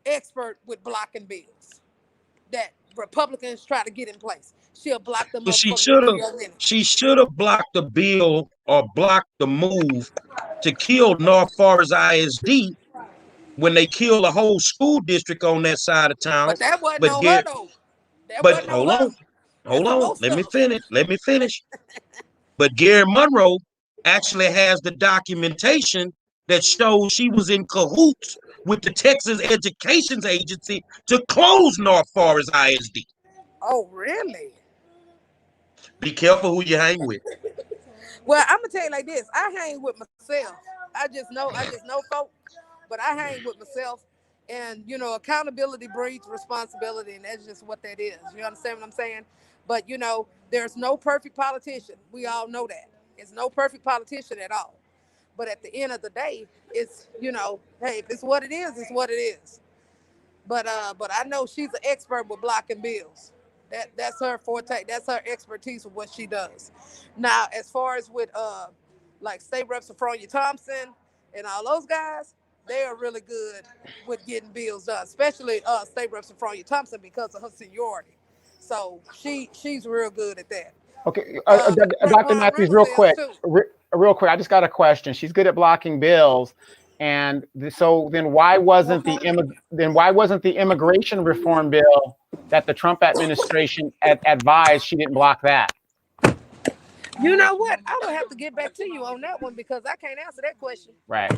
expert with blocking bills that Republicans try to get in place. She'll block the but she motherfuckers should in have 3 minutes. she should have blocked the bill or blocked the move to kill North Forest ISD when they killed a whole school district on that side of town. But that wasn't But on her get though. That but wasn't on hold her. on, That's hold on on. most Let me of them. finish. Let me finish. But Gary Monroe actually has the documentation that shows she was in cahoots with the Texas Education Agency to close North Forest ISD. Oh, really? Be careful who you hang with. Well, I'm gonna tell you like this. I hang with myself. I just know folk, but I hang with myself. And accountability breeds responsibility, and that's just what that is. You understand what I'm saying? But there's no perfect politician. We all know that. It's no perfect politician at all. But at the end of the day, it's hey, if it's what it is, it's what it is. But I know she's an expert with blocking bills. That's her forte. That's her expertise of what she does. Now, as far as with like State Rep Sophronia Thompson and all those guys, they are really good with getting bills done, especially State Rep Sophronia Thompson because of her seniority. So she's real good at that. Okay, Rep Dr. Ron Matthews, Reynolds real is quick, too. real quick. I just got a question. She's good at blocking bills, and so then why wasn't the immigration reform bill that the Trump administration advised, she didn't block that? You know what? I would have to get back to you on that one because I can't answer that question. Right,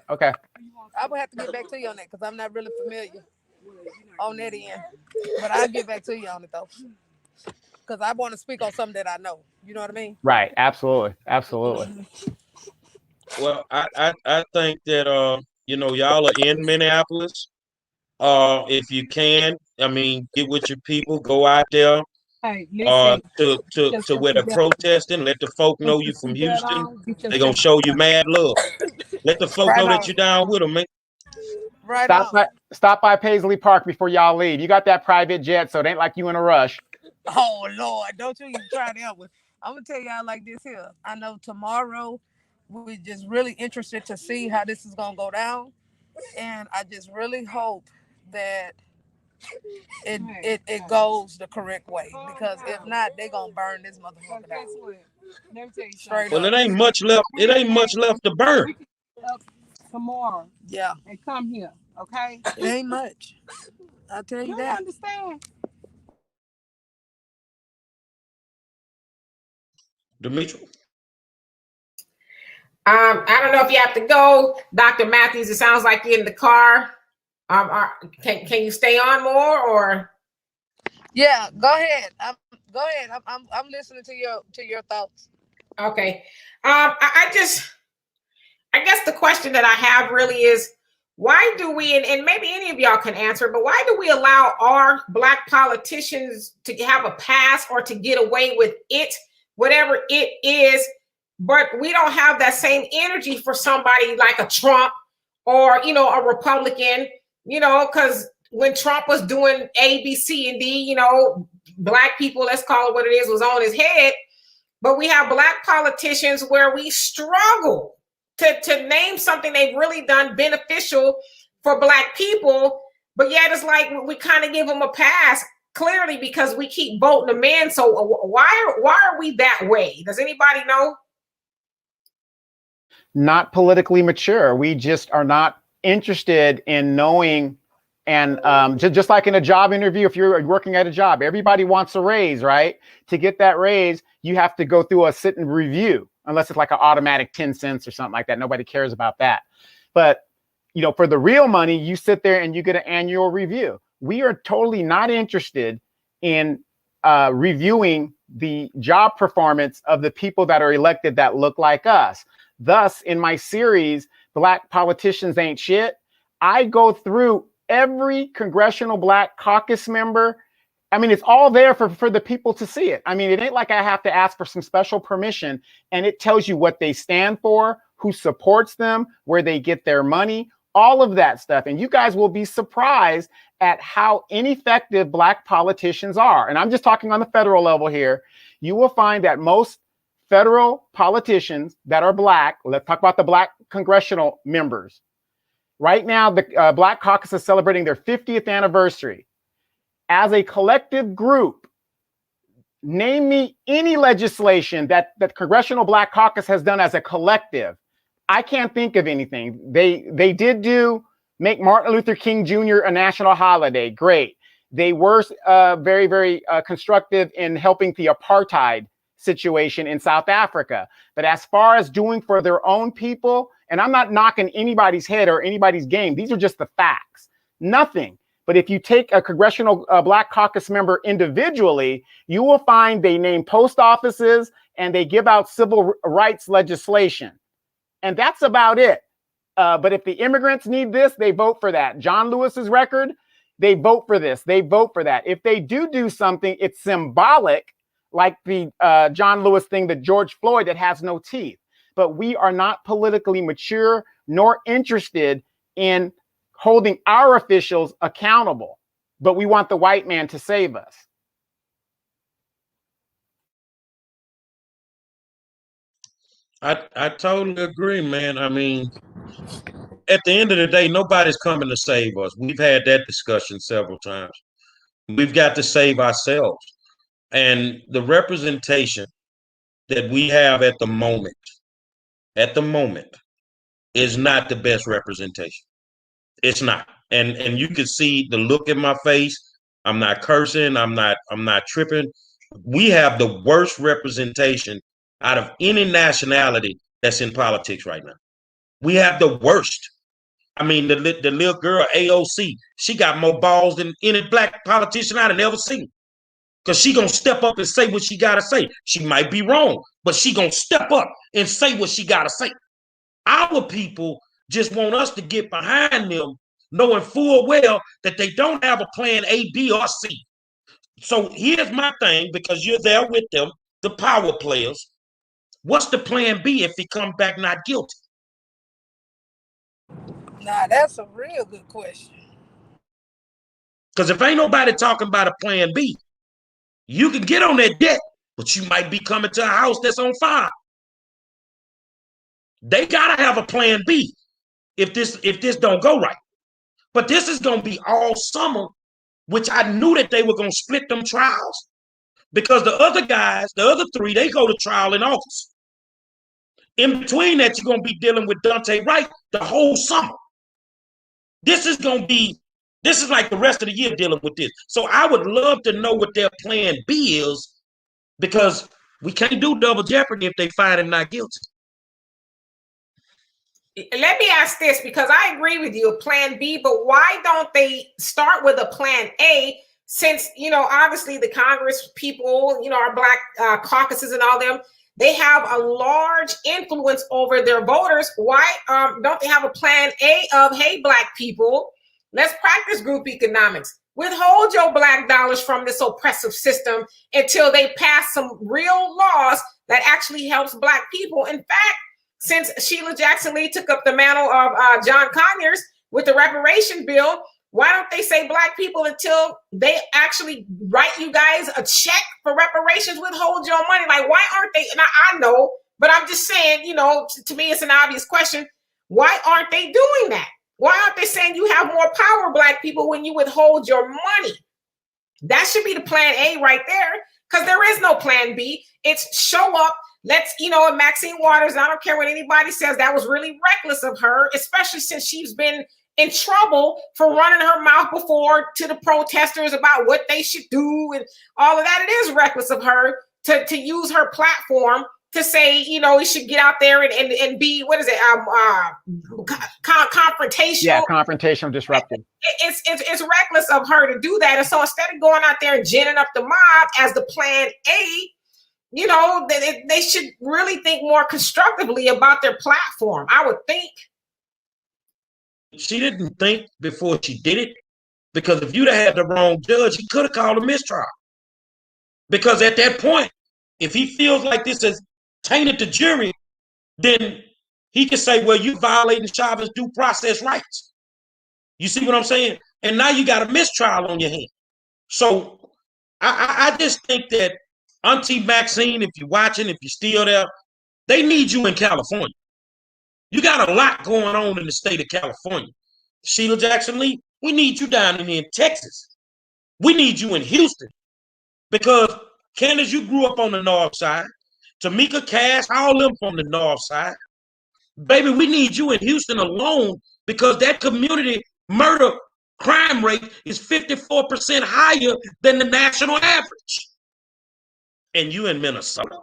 okay. I would have to get back to you on that because I'm not really familiar on that end. But I'll get back to you on it though. Because I want to speak on something that I know. You know what I mean? Right, absolutely. Well, I think that y'all are in Minneapolis. If you can, I mean, get with your people, go out there Hey, listen, your to where safety they're belt, protesting. Let the folk put know your you from seatbelt Houston. on, get your They're gonna safety show you belt. mad love. Let the folk Right know that on. you're down with them, man. Right Stop on. by stop by Paisley Park before y'all leave. You got that private jet, so it ain't like you in a rush. Oh Lord, don't you even try that one. I'm gonna tell y'all like this here. I know tomorrow we're just really interested to see how this is gonna go down, and I just really hope that it goes the correct way, because if not, they gonna burn this motherfucker down. Let me tell you straight Well, up. it ain't much left. It ain't much left to burn. Up tomorrow, yeah, and come here, okay? It ain't much. I'll tell you that. Understand? Demetri. I don't know if you have to go, Dr. Matthews. It sounds like you're in the car. Can you stay on more or? Yeah, go ahead. Go ahead. I'm listening to your thoughts. Okay. I guess the question that I have really is, why do we, and maybe any of y'all can answer, but why do we allow our Black politicians to have a pass or to get away with it, whatever it is, but we don't have that same energy for somebody like a Trump or, a Republican, because when Trump was doing A, B, C, and D, Black people, let's call it what it is, was on his head. But we have Black politicians where we struggle to name something they've really done beneficial for Black people, but yet it's like we kind of give them a pass, clearly because we keep voting them in. So why are we that way? Does anybody know? Not politically mature. We just are not interested in knowing. And just like in a job interview, if you're working at a job, everybody wants a raise, right? To get that raise, you have to go through a sit and review, unless it's like an automatic 10 cents or something like that. Nobody cares about that. But, for the real money, you sit there and you get an annual review. We are totally not interested in reviewing the job performance of the people that are elected that look like us. Thus, in my series, Black Politicians Ain't Shit, I go through every congressional Black caucus member. I mean, it's all there for the people to see it. I mean, it ain't like I have to ask for some special permission, and it tells you what they stand for, who supports them, where they get their money, all of that stuff. And you guys will be surprised at how ineffective Black politicians are. And I'm just talking on the federal level here. You will find that most federal politicians that are Black, let's talk about the Black congressional members. Right now, the Black Caucus is celebrating their 50th anniversary. As a collective group, name me any legislation that the Congressional Black Caucus has done as a collective. I can't think of anything. They did make Martin Luther King Jr. a national holiday. Great. They were very, very constructive in helping the apartheid situation in South Africa. But as far as doing for their own people, and I'm not knocking anybody's head or anybody's game, these are just the facts. Nothing. But if you take a Congressional Black Caucus member individually, you will find they name post offices and they give out civil rights legislation. And that's about it. But if the immigrants need this, they vote for that. John Lewis's record, they vote for this. They vote for that. If they do something, it's symbolic, like the John Lewis thing, the George Floyd that has no teeth. But we are not politically mature nor interested in holding our officials accountable. But we want the white man to save us. I totally agree, man. I mean, at the end of the day, nobody's coming to save us. We've had that discussion several times. We've got to save ourselves. And the representation that we have at the moment, is not the best representation. It's not. And you can see the look in my face. I'm not cursing. I'm not tripping. We have the worst representation out of any nationality that's in politics right now. We have the worst. I mean, the little girl AOC, she got more balls than any Black politician I've ever seen. Because she gonna step up and say what she gotta say. She might be wrong, but she gonna step up and say what she gotta say. Our people just want us to get behind them, knowing full well that they don't have a plan A, B, or C. So here's my thing, because you're there with them, the power players. What's the plan B if he comes back not guilty? Nah, that's a real good question. Because if ain't nobody talking about a plan B, you can get on that debt, but you might be coming to a house that's on fire. They gotta have a plan B if this don't go right. But this is gonna be all summer, which I knew that they were gonna split them trials, because the other guys, the other three, they go to trial in August. In between that, you're gonna be dealing with Dante Wright the whole summer. This is like the rest of the year dealing with this. So I would love to know what their plan B is, because we can't do double jeopardy if they find him not guilty. Let me ask this, because I agree with you, plan B, but why don't they start with a plan A, since, obviously the Congress people, our black caucuses and all them, they have a large influence over their voters. Why don't they have a plan A of, hey, black people, let's practice group economics. Withhold your black dollars from this oppressive system until they pass some real laws that actually helps black people. In fact, since Sheila Jackson Lee took up the mantle of John Conyers with the reparation bill, why don't they say black people until they actually write you guys a check for reparations, withhold your money? Like, why aren't they? And I know, but I'm just saying, to me, it's an obvious question. Why aren't they doing that? Why aren't they saying you have more power, black people, when you withhold your money? That should be the plan A right there, because there is no plan B. It's show up. Let's, Maxine Waters, I don't care what anybody says, that was really reckless of her, especially since she's been in trouble for running her mouth before to the protesters about what they should do and all of that. It is reckless of her to use her platform to say, he should get out there and be, what is it, confrontational. Yeah, confrontational, disruptive. It's reckless of her to do that. And so instead of going out there and ginning up the mob as the plan A, they should really think more constructively about their platform, I would think. She didn't think before she did it, because if you'd have had the wrong judge, he could have called a mistrial. Because at that point, if he feels like this has tainted the jury, then he can say, well, you violating Chavez's due process rights. You see what I'm saying? And now you got a mistrial on your hand. So I just think that Auntie Maxine, if you're watching, if you're still there, they need you in California. You got a lot going on in the state of California. Sheila Jackson Lee, we need you down in Texas. We need you in Houston. Because, Candace, you grew up on the north side. Tamika Cash, all them from the north side. Baby, we need you in Houston alone, because that community murder crime rate is 54% higher than the national average. And you in Minnesota.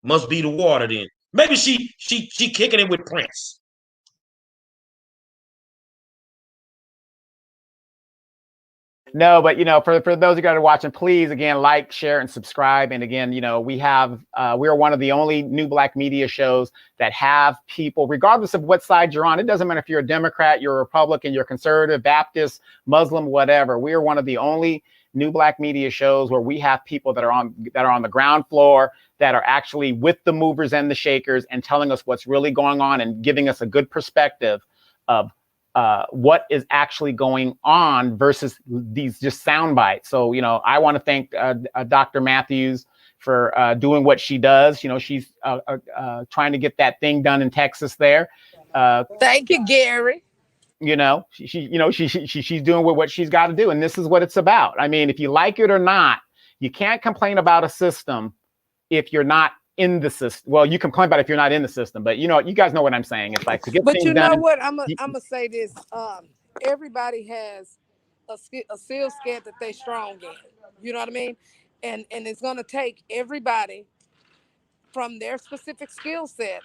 Must be the water then. Maybe she kicking it with Prince. No, but for those of you guys are watching, please again like, share, and subscribe. And again, we are one of the only new black media shows that have people, regardless of what side you're on. It doesn't matter if you're a Democrat, you're a Republican, you're conservative, Baptist, Muslim, whatever. We are one of the only new black media shows where we have people that are on the ground floor, that are actually with the movers and the shakers and telling us what's really going on and giving us a good perspective of what is actually going on versus these just sound bites. So, I want to thank Dr. Matthews for doing what she does. She's trying to get that thing done in Texas there. Thank you, Gary. She's doing what she's got to do. And this is what it's about. I mean, if you like it or not, you can't complain about a system if you're not in the system. Well, you complain about it if you're not in the system, but you guys know what I'm saying. It's like to get but things you know done. What? I'm gonna say this. Everybody has a skill set that they strong in. You know what I mean? And it's gonna take everybody from their specific skill set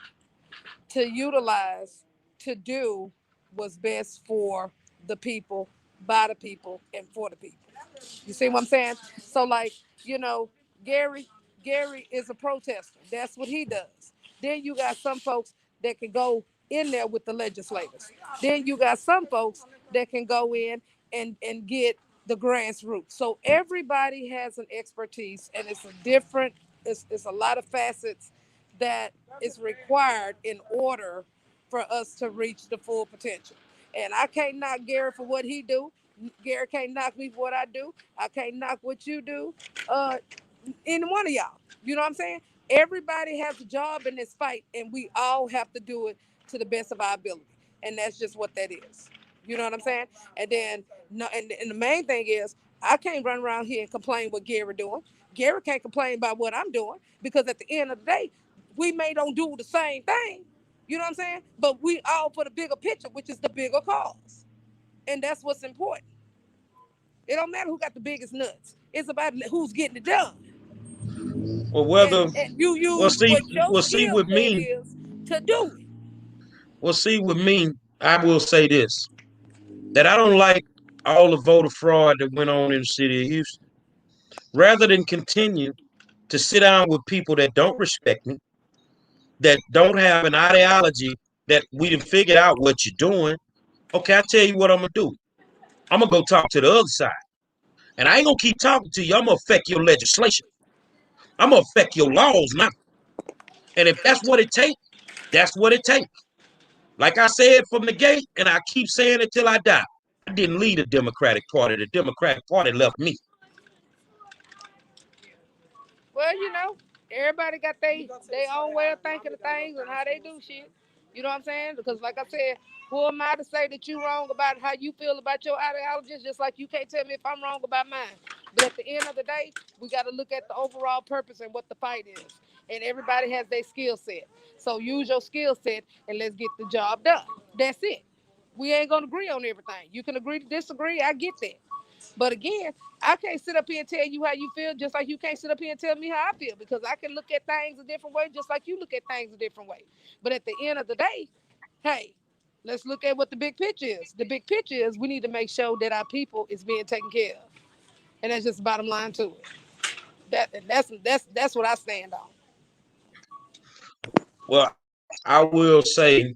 to utilize to do what's best for the people, by the people, and for the people. You see what I'm saying? So, like, Gary is a protester. That's what he does. Then you got some folks that can go in there with the legislators. Then you got some folks that can go in and get the grassroots. So everybody has an expertise, and it's a different, it's a lot of facets that is required in order for us to reach the full potential. And I can't knock Gary for what he do. Gary can't knock me for what I do. I can't knock what you do. Uh, any one of y'all. You know what I'm saying? Everybody has a job in this fight, and we all have to do it to the best of our ability. And that's just what that is. You know what I'm saying? And then, no, and the main thing is, I can't run around here and complain what Gary doing. Gary can't complain about what I'm doing because at the end of the day, we may don't do the same thing. You know what I'm saying? But we all for the bigger picture, which is the bigger cause, and that's what's important. It don't matter who got the biggest nuts. It's about who's getting it done. Well, whether And you well use see what your well see skill with set me is to do it. well see with me, I will say this, that I don't like all the voter fraud that went on in the city of Houston. Rather than continue to sit down with people that don't respect me, that don't have an ideology that we done figured out what you're doing. Okay, I tell you what I'm gonna do. I'm gonna go talk to the other side. And I ain't gonna keep talking to you. I'm gonna affect your legislation. I'm gonna affect your laws now. And if that's what it takes, that's what it takes. Like I said from the gate, and I keep saying it till I die. I didn't lead the Democratic Party. The Democratic Party left me. Well, everybody got their own way of thinking of things and how they do shit. You know what I'm saying? Because like I said, who am I to say that you wrong about how you feel about your ideologies, just like you can't tell me if I'm wrong about mine. But at the end of the day, we got to look at the overall purpose and what the fight is. And everybody has their skill set. So use your skill set and let's get the job done. That's it. We ain't gonna agree on everything. You can agree to disagree. I get that. But again, I can't sit up here and tell you how you feel, just like you can't sit up here and tell me how I feel, because I can look at things a different way, just like you look at things a different way. But at the end of the day, hey, let's look at what the big picture is. The big picture is we need to make sure that our people is being taken care of, and that's just the bottom line to it. That's what I stand on. Well, I will say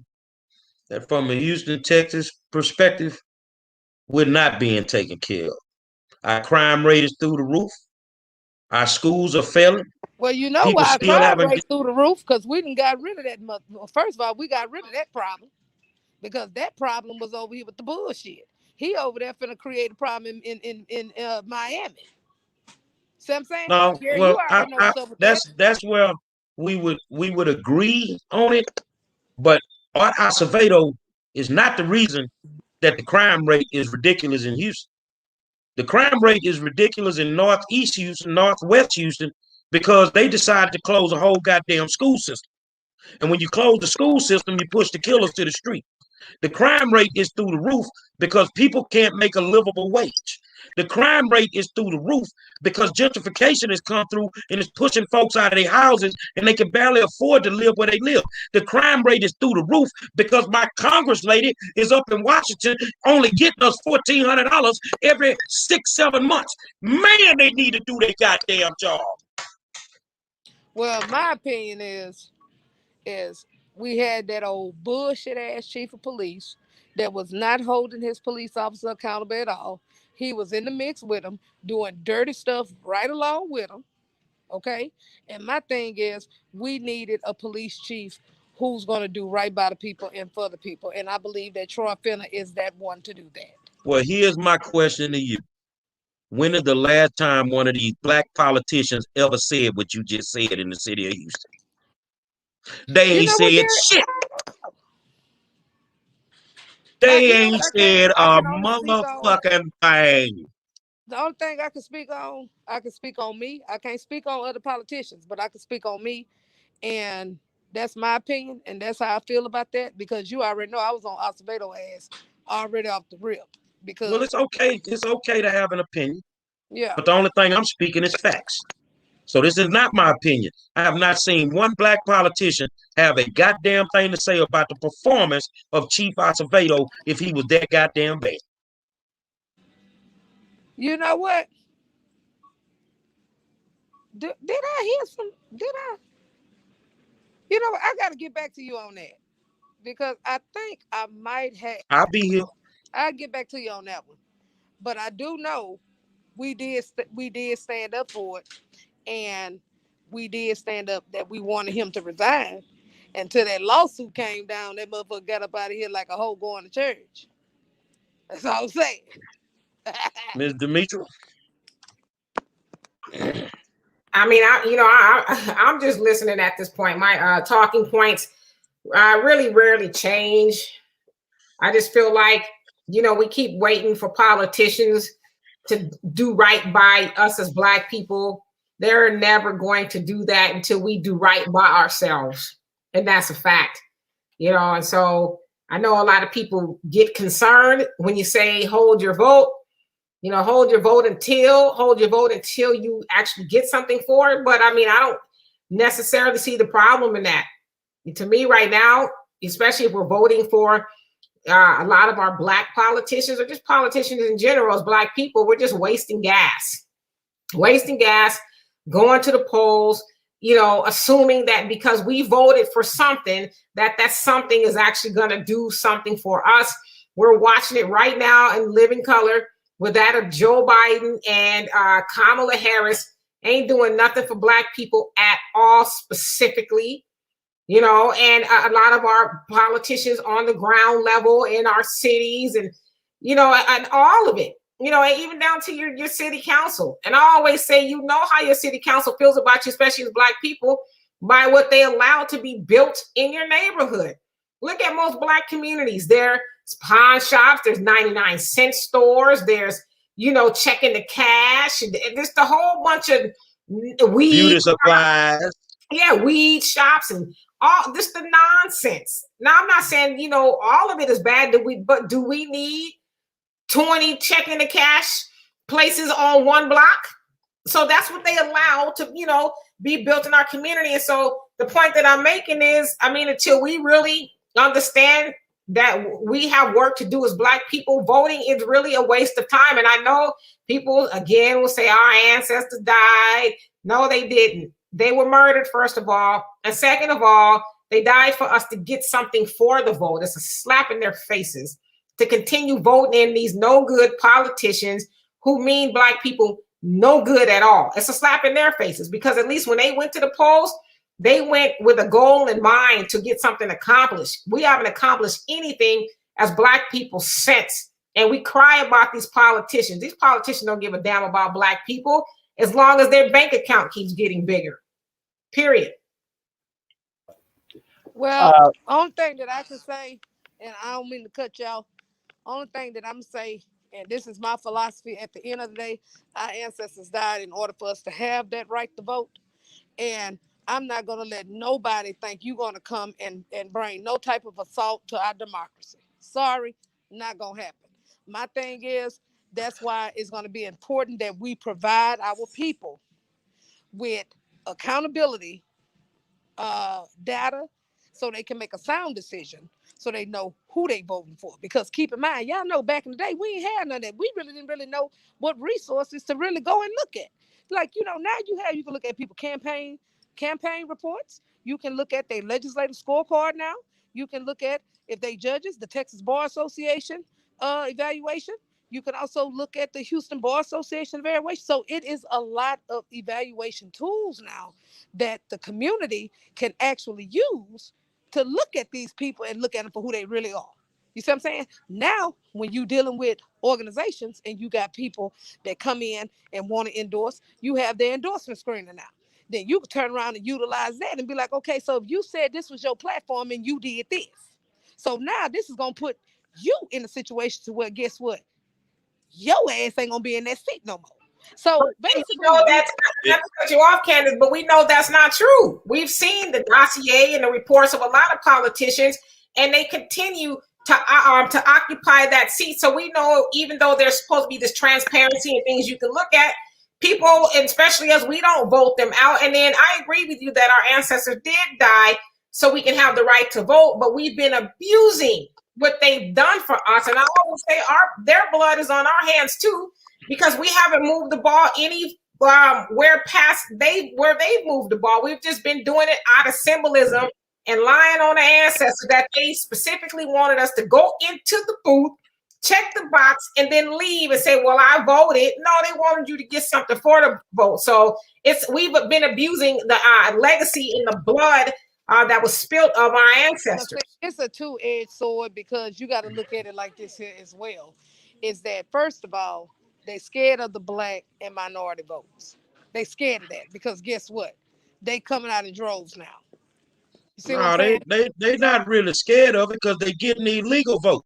that from a Houston, Texas perspective, we're not being taken care of. Our crime rate is through the roof. Our schools are failing. Well, you know People why our still crime haven't. rate through the roof? Because we didn't got rid of that. Well, first of all, we got rid of that problem because that problem was over here with the bullshit. He over there finna create a problem in Miami. See what I'm saying? No, Gary, you well, already know what's up with that. that's where we would agree on it. But Art Acevedo is not the reason that the crime rate is ridiculous in Houston. The crime rate is ridiculous in Northeast Houston, Northwest Houston, because they decided to close a whole goddamn school system. And when you close the school system, you push the killers to the street. The crime rate is through the roof because people can't make a livable wage. The crime rate is through the roof because gentrification has come through and is pushing folks out of their houses and they can barely afford to live where they live. The crime rate is through the roof because my Congress lady is up in Washington only getting us $1,400 every 6-7 months. Man, they need to do their goddamn job. Well, my opinion is we had that old bullshit ass chief of police that was not holding his police officer accountable at all. He was in the mix with them, doing dirty stuff right along with them. Okay. And my thing is, we needed a police chief who's going to do right by the people and for the people. And I believe that Troy Finner is that one to do that. Well, here's my question to you. When is the last time one of these black politicians ever said what you just said in the city of Houston? They You ain't know what, said Gary? shit. Like, They you know what? ain't said I a can only speak on motherfucking thing. the only thing I can speak on me. I can't speak on other politicians, but I can speak on me. And that's my opinion. And that's how I feel about that. Because you already know I was on Acevedo ass already off the rip. Well, Because, it's okay. It's okay to have an opinion, yeah. but the only thing I'm speaking is facts. So this is not my opinion. I have not seen one black politician have a goddamn thing to say about the performance of Chief Acevedo if he was that goddamn bad. You know what? Did I hear some? Did I? You know what? I got to get back to you on that. because I think I might have. I'll be here. I'll get back to you on that one. But I do know we did stand up for it, and we did stand up that we wanted him to resign. Until that lawsuit came down, that motherfucker got up out of here like a hoe going to church. That's all I'm saying. Ms. Demetra. I mean, I'm just listening at this point. My talking points really rarely change. I just feel like, we keep waiting for politicians to do right by us as Black people. They're never going to do that until we do right by ourselves. And that's a fact, and so I know a lot of people get concerned when you say hold your vote. Hold your vote until you actually get something for it. But I mean, I don't necessarily see the problem in that. To me right now, especially if we're voting for a lot of our Black politicians or just politicians in general as Black people, we're just wasting gas, going to the polls, assuming that because we voted for something, that something is actually going to do something for us. We're watching it right now in living color with that of Joe Biden and Kamala Harris ain't doing nothing for Black people at all specifically. And a lot of our politicians on the ground level in our cities and all of it, and even down to your city council. And I always say, how your city council feels about you, especially as Black people, by what they allow to be built in your neighborhood. Look at most Black communities. There's pawn shops, there's 99-cent stores, there's, checking the cash, and just a whole bunch of weed. Beauty supplies. Yeah, weed shops and all this the nonsense. Now, I'm not saying, all of it is bad, but do we need 20 checking the cash places on one block? So that's what they allow to, be built in our community. And so the point that I'm making is, until we really understand that we have work to do as Black people, voting is really a waste of time. And I know people, again, will say our ancestors died. No, they didn't. They were murdered, first of all. And second of all, they died for us to get something for the vote. It's a slap in their faces to continue voting in these no good politicians who mean Black people no good at all. It's a slap in their faces because at least when they went to the polls, they went with a goal in mind to get something accomplished. We haven't accomplished anything as Black people since. And we cry about these politicians. These politicians don't give a damn about Black people as long as their bank account keeps getting bigger. Period. Well, only thing that I can say, and I don't mean to cut y'all, only thing that I'm say, and this is my philosophy, at the end of the day, our ancestors died in order for us to have that right to vote. And I'm not going to let nobody think you're going to come and bring no type of assault to our democracy. Sorry, not going to happen. My thing is, that's why it's going to be important that we provide our people with accountability, data, so they can make a sound decision, so they know who they voting for. Because keep in mind, y'all know back in the day, we ain't had none of that. We really didn't really know what resources to really go and look at. Like, now you can look at people campaign reports. You can look at their legislative scorecard now. You can look at if they judges, the Texas Bar Association evaluation. You can also look at the Houston Bar Association evaluation. So it is a lot of evaluation tools now that the community can actually use to look at these people and look at them for who they really are. You see what I'm saying? Now, when you're dealing with organizations and you got people that come in and want to endorse, you have their endorsement screening now. Then you can turn around and utilize that and be like, okay, so if you said this was your platform and you did this, so now this is going to put you in a situation to where, guess what? Your ass ain't going to be in that seat no more. So basically, that's not to cut you off, Candace, but we know that's not true. We've seen the dossier and the reports of a lot of politicians, and they continue to occupy that seat. So we know, even though there's supposed to be this transparency and things you can look at, people, especially as we don't vote them out. And then I agree with you that our ancestors did die so we can have the right to vote, but we've been abusing what they've done for us. And I always say their blood is on our hands too, because we haven't moved the ball any where they've moved the ball. We've just been doing it out of symbolism and lying on the ancestors that they specifically wanted us to go into the booth, check the box, and then leave and say, well, I voted. No, they wanted you to get something for the vote. So we've been abusing the legacy in the blood that was spilt of our ancestors. It's a two-edged sword because you got to look at it like this here as well. Is that first of all, they scared of the black and minority votes. They scared of that because guess what? They coming out in droves now. You see what I'm No, saying? they not really scared of it because they getting the illegal vote.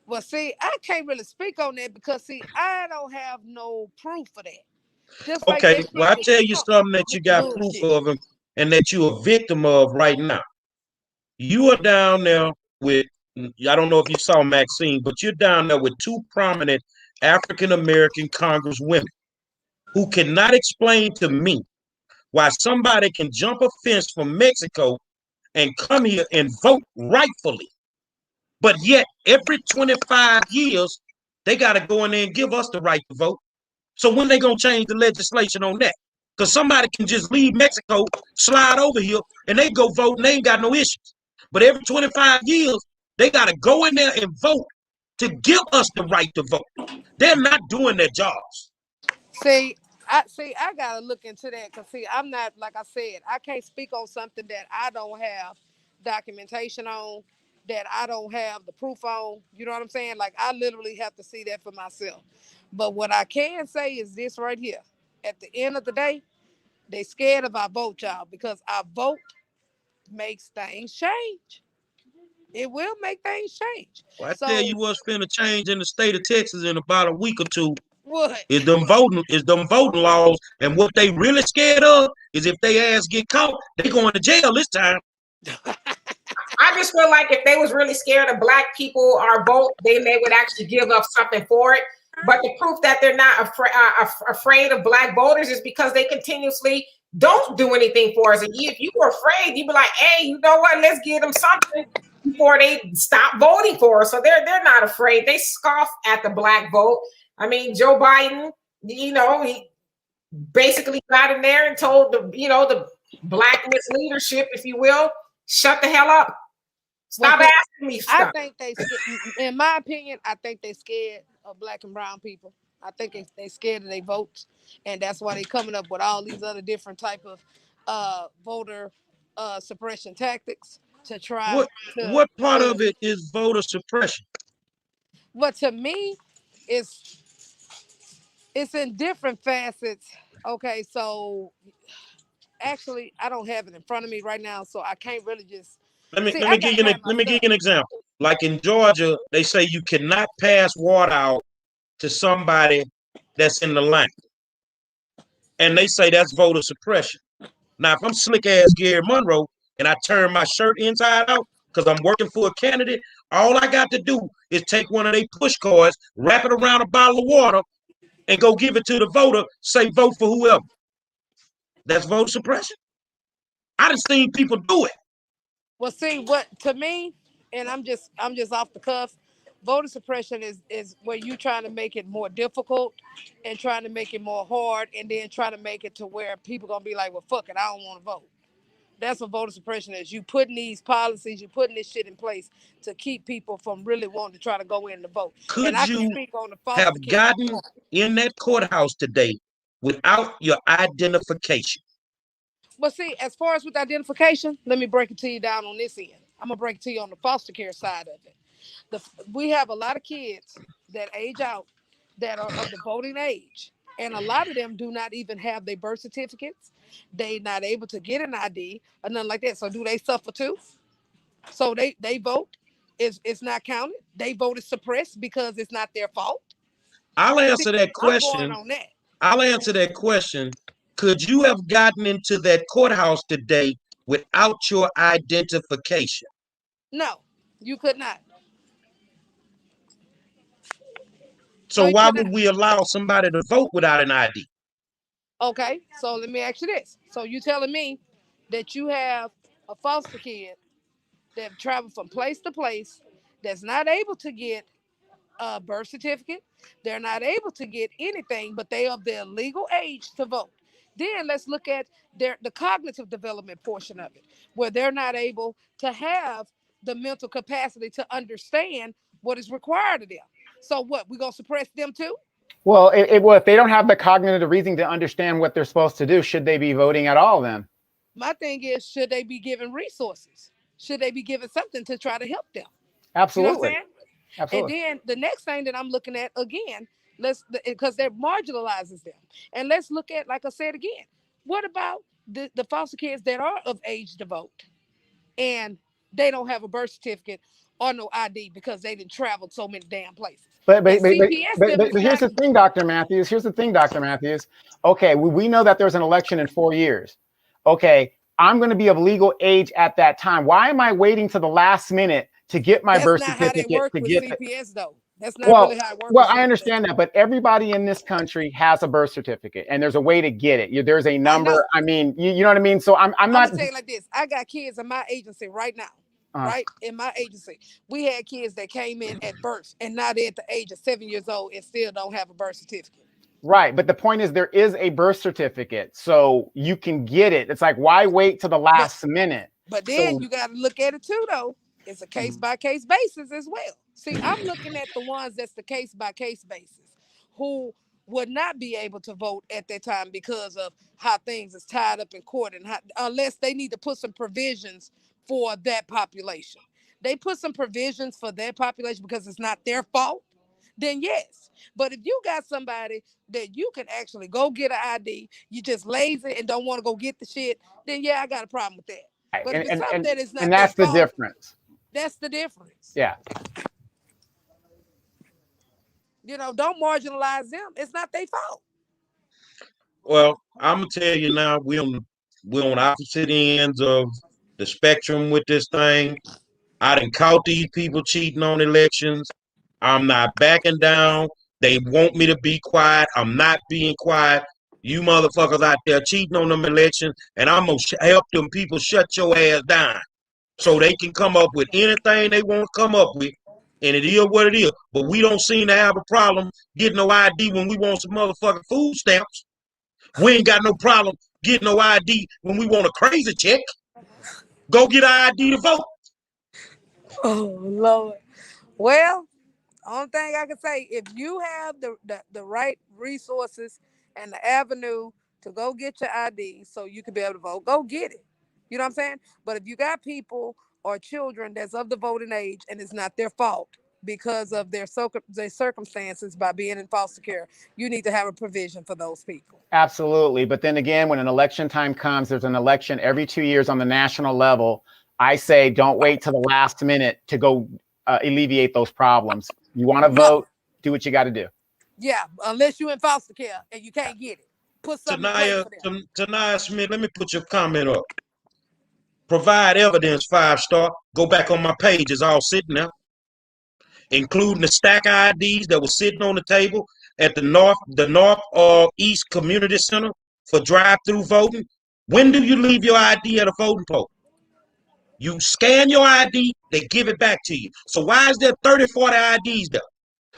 Well, see, I can't really speak on that because see, I don't have no proof of that. Just like Okay, that shit well, I with tell you Trump, something that you got proof bullshit. of and that you're a victim of right now. You are down there with, I don't know if you saw Maxine, but you're down there with two prominent African American congresswomen who cannot explain to me why somebody can jump a fence from Mexico and come here and vote rightfully. But yet, every 25 years, they got to go in there and give us the right to vote. So when they going to change the legislation on that? Because somebody can just leave Mexico, slide over here, and they go vote and they ain't got no issues. But every 25 years, they got to go in there and vote to give us the right to vote. They're not doing their jobs. I gotta look into that because see, I'm not like I said, I can't speak on something that I don't have documentation on, that I don't have the proof on. You know what I'm saying? Like I literally have to see that for myself. But what I can say is this right here. At the end of the day, they scared of our vote, y'all, because our vote makes things change. It will make things change. Well, I tell So you what's finna change in the state of Texas in about a week or two what? is them voting laws. And what they really scared of is if they ass get caught, they going to jail this time. I just feel like if they was really scared of black people or vote, then they would actually give up something for it. But the proof that they're not afraid of black voters is because they continuously don't do anything for us. And if you were afraid, you'd be like, hey, you know what? Let's give them something before they stop voting for us. So they're not afraid. They scoff at the black vote. I mean, Joe Biden, he basically got in there and told the blackness leadership, if you will, shut the hell up. Stop asking me stuff. I think in my opinion, I think they scared of black and brown people. I think they scared of their votes, and that's why they coming up with all these other different type of voter suppression tactics to try what part of it is voter suppression? But to me, it's in different facets. Okay, so actually, I don't have it in front of me right now, so I can't really just Let me see. let I me give gotta you have my let me give stuff. you an example. Like in Georgia, they say you cannot pass water out to somebody that's in the line, and they say that's voter suppression. Now, if I'm slick ass Gary Monroe and I turn my shirt inside out because I'm working for a candidate, all I got to do is take one of their push cards, wrap it around a bottle of water, and go give it to the voter. Say vote for whoever. That's voter suppression. I done seen people do it. Well, see, what to me, and I'm just off the cuff. Voter suppression is where you trying to make it more difficult and trying to make it more hard, and then trying to make it to where people gonna be like, well, fuck it, I don't want to vote. That's what voter suppression is. You putting these policies, you putting this shit in place to keep people from really wanting to try to go in to vote. And Could I can you speak on the have foster care. gotten in that courthouse today without your identification? But see, as far as with identification, let me break it to you down on this end. I'm gonna break it to you on the foster care side of it. We have a lot of kids that age out that are of the voting age, and a lot of them do not even have their birth certificates. They not able to get an ID or nothing like that. So do they suffer too? So they vote it's not counted. They vote is suppressed because it's not their fault. I'll See, answer that I'm going question. on that. I'll answer that question. Could you have gotten into that courthouse today without your identification? No, you could not. No, So you why could would not. we allow somebody to vote without an ID? Okay, so let me ask you this. So you telling me that you have a foster kid that travel from place to place that's not able to get a birth certificate. They're not able to get anything, but they are of their legal age to vote. Then let's look at the cognitive development portion of it, where they're not able to have the mental capacity to understand what is required of them. So what, we gonna suppress them too? Well, well, if they don't have the cognitive reasoning to understand what they're supposed to do, should they be voting at all then? My thing is, should they be given resources? Should they be given something to try to help them? You know what I'm Absolutely. saying? And Absolutely. then the next thing that I'm looking at again, because that marginalizes them. And let's look at, like I said again, what about the foster kids that are of age to vote and they don't have a birth certificate or no ID because they didn't travel so many damn places? But And but, but, but, CPS but, them but is here's not. the thing, Dr. Matthews. Here's the thing, Dr. Matthews. Okay, we know that there's an election in 4 years. Okay, I'm going to be of legal age at that time. Why am I waiting to the last minute to get my That's birth not how they certificate work to with get it? CPS though. That's not Well, really how it works. well, with I CPS. understand that, but everybody in this country has a birth certificate, and there's a way to get it. There's a number. I mean, you know what I mean. So I'm I'm not. gonna tell you like this. I got kids in my agency right now. Right in my agency, we had kids that came in at birth, and now they're at the age of 7 years old and still don't have a birth certificate. Right, but the point is, there is a birth certificate, so you can get it. It's like, why wait to the last minute? But then you got to look at it too, though. It's a case by case basis as well. See, I'm looking at the ones that's the case by case basis, who would not be able to vote at that time because of how things is tied up in court, and unless they need to put some provisions for that population. They put some provisions for their population because it's not their fault, then yes. But if you got somebody that you can actually go get an ID, you just lazy and don't want to go get the shit, then yeah, I got a problem with that. But if it's something that is not and that's their the fault, difference. that's the difference. Yeah. Don't marginalize them. It's not their fault. Well, I'm gonna tell you now, we're on opposite ends of the spectrum with this thing. I done caught these people cheating on elections. I'm not backing down. They want me to be quiet. I'm not being quiet. You motherfuckers out there cheating on them elections, and I'm gonna help them people shut your ass down so they can come up with anything they want to come up with. And it is what it is. But we don't seem to have a problem getting no ID when we want some motherfucking food stamps. We ain't got no problem getting no ID when we want a crazy check. Go get an ID to vote. Oh Lord. Well, only thing I can say, if you have the right resources and the avenue to go get your ID so you can be able to vote, go get it. You know what I'm saying? But if you got people or children that's of the voting age and it's not their fault because of their circumstances by being in foster care, you need to have a provision for those people. Absolutely. But then again, when an election time comes, there's an election every 2 years on the national level. I say, don't wait to the last minute to go alleviate those problems. You want to vote, do what you got to do. Yeah, unless you're in foster care and you can't get it. Put something in place for them. Tanaya Smith, let me put your comment up. Provide evidence, 5-star. Go back on my page. It's all sitting there, including the stack of IDs that was sitting on the table at the North East Community Center for drive-through voting. When do you leave your ID at a voting poll? You scan your ID, they give it back to you. So why is there 30, 40 IDs there?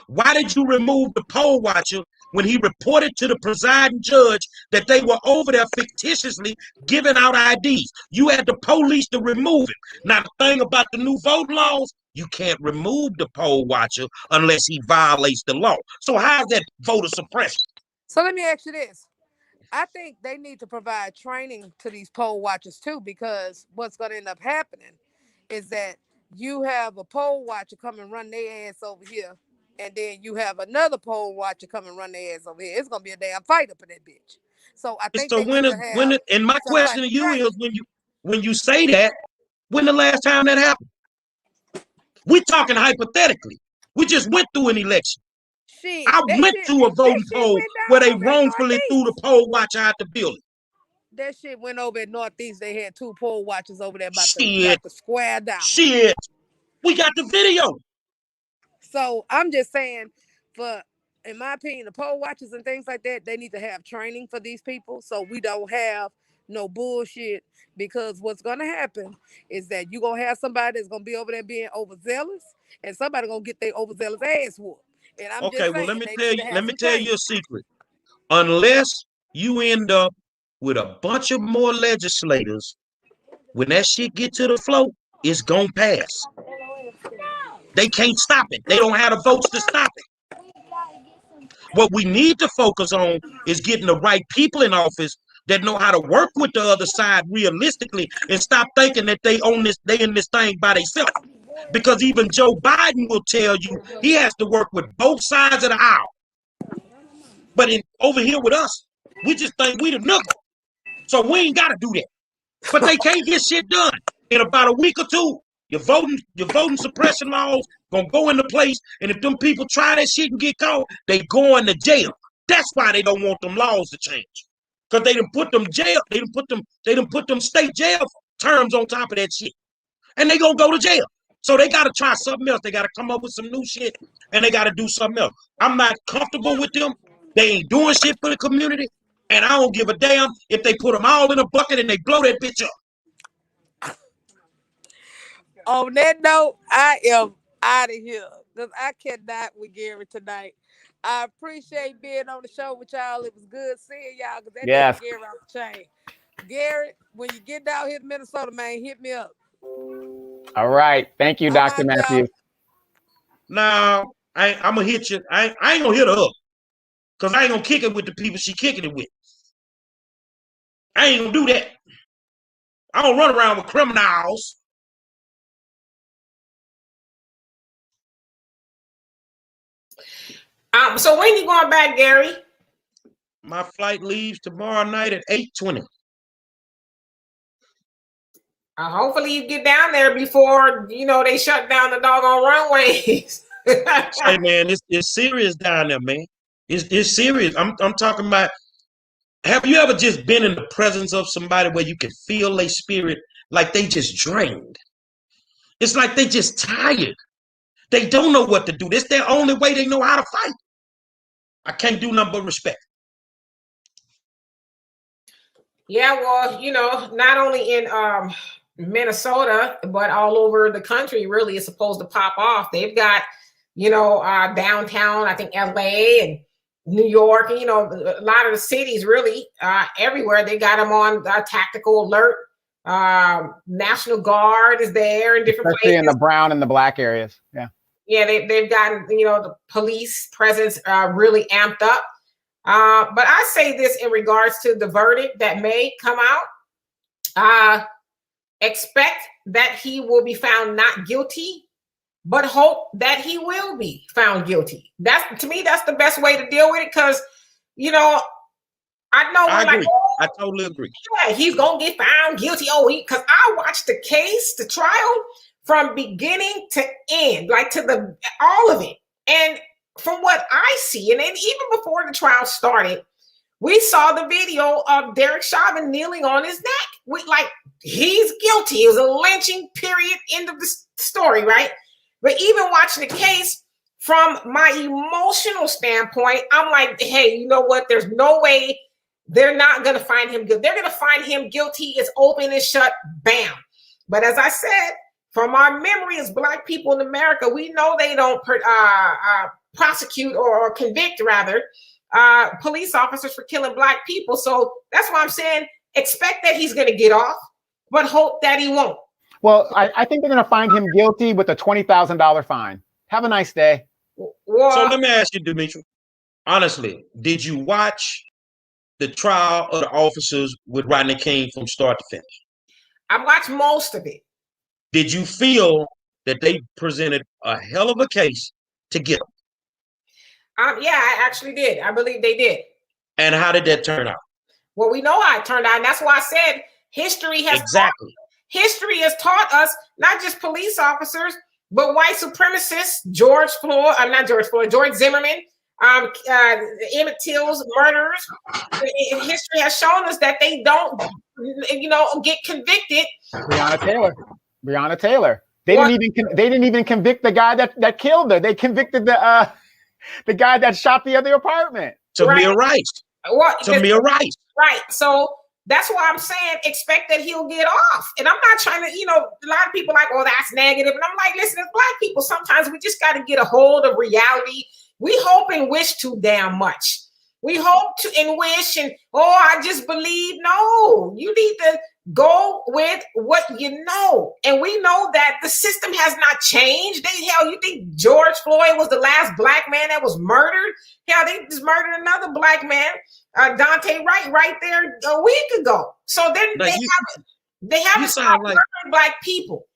Why did you remove the poll watcher when he reported to the presiding judge that they were over there fictitiously giving out IDs? You had the police to remove it. Now, the thing about the new voting laws, you can't remove the poll watcher unless he violates the law. So how is that voter suppression? So let me ask you this. I think they need to provide training to these poll watchers too, because what's going to end up happening is that you have a poll watcher come and run their ass over here, and then you have another poll watcher come and run their ass over here. It's going to be a damn fight up in that bitch. So I think So they need to have. and my question to you is, when you say that, when the last time that happened? We're talking hypothetically. We just went through an election. Shit, I went to a voting poll where they wrongfully threw the poll watcher out the building. That shit went over at Northeast. They had 2 poll watchers over there about to square down. Shit. We got the video. So I'm just saying, in my opinion, the poll watchers and things like that, they need to have training for these people so we don't have no bullshit. Because what's gonna happen is that you're gonna have somebody that's gonna be over there being overzealous, and somebody gonna get their overzealous ass whooped. And I'm just saying, well, let me tell you a secret. Unless you end up with a bunch of more legislators, when that shit get to the floor, it's gonna pass. They can't stop it. They don't have the votes to stop it. What we need to focus on is getting the right people in office that know how to work with the other side realistically and stop thinking that they in this thing by themselves. Because even Joe Biden will tell you he has to work with both sides of the aisle. But over here with us, we just think we the nigga. So we ain't gotta do that. But they can't get shit done. In about a week or two, your voting suppression laws gonna go into place. And if them people try that shit and get caught, they going to jail. That's why they don't want them laws to change. Because they done put them jail, they done put them state jail terms on top of that shit. And they gonna go to jail. So they gotta try something else. They gotta come up with some new shit and they gotta do something else. I'm not comfortable with them. They ain't doing shit for the community. And I don't give a damn if they put them all in a bucket and they blow that bitch up. On that note, I am out of here because I cannot with Gary tonight. I appreciate being on the show with y'all. It was good seeing y'all because that nigga Gary off the chain. Gary, when you get down here to Minnesota, man, hit me up. All right. Thank you, Dr. Matthews. No, I'm going to hit you. I ain't going to hit her up because I ain't going to kick it with the people she kicking it with. I ain't going to do that. I don't run around with criminals. So when you going back, Gary? My flight leaves tomorrow night at 8:20. Hopefully you get down there before, they shut down the doggone runways. Hey, man, it's serious down there, man. It's serious. I'm talking about, have you ever just been in the presence of somebody where you can feel their spirit like they just drained? It's like they just tired. They don't know what to do. This their only way they know how to fight. I can't do nothing but respect. Yeah, well, not only in Minnesota, but all over the country, really, is supposed to pop off. They've got, downtown, I think LA and New York, and, a lot of the cities, really, everywhere. They got them on tactical alert. National Guard is there in different Especially places. in the brown and the black areas. Yeah. Yeah, they've gotten, the police presence really amped up. But I say this in regards to the verdict that may come out. Expect that he will be found not guilty, but hope that he will be found guilty. To me, that's the best way to deal with it because, I know. I agree. I totally agree. Yeah, he's going to get found guilty. Because I watched the case, the trial, from beginning to end, like to all of it. And from what I see, and then even before the trial started, we saw the video of Derek Chauvin kneeling on his neck. He's guilty. It was a lynching, period, end of the story, right? But even watching the case from my emotional standpoint, I'm like, hey, you know what? There's no way they're not going to find him guilty. They're going to find him guilty. It's open and shut, bam. But as I said, from our memory as Black people in America, we know they don't prosecute or convict, rather, police officers for killing Black people. So that's why I'm saying expect that he's going to get off, but hope that he won't. Well, I think they're going to find him guilty with a $20,000 fine. Have a nice day. Well, so let me ask you, Demetri, honestly, did you watch the trial of the officers with Rodney King from start to finish? I watched most of it. Did you feel that they presented a hell of a case to get him? Yeah, I actually did. I believe they did. And how did that turn out? Well, we know how it turned out. And that's why I said history has taught us, not just police officers, but white supremacists, George Zimmerman, Emmett Till's murderers. History has shown us that they don't, get convicted. Breonna Taylor. They didn't even convict the guy that killed her. They convicted the guy that shot the other apartment. Tamir Rice. Tamir Rice. Right. So that's why I'm saying expect that he'll get off. And I'm not trying to, a lot of people are like, oh, that's negative. And I'm like, listen, as Black people, sometimes we just got to get a hold of reality. We hope and wish too damn much. We hope to and wish and I just believe. No, you need to go with what you know. And we know that the system has not changed. You think George Floyd was the last black man that was murdered? Hell, they just murdered another black man, Dante Wright, right there a week ago. So then they haven't stopped murdering black people.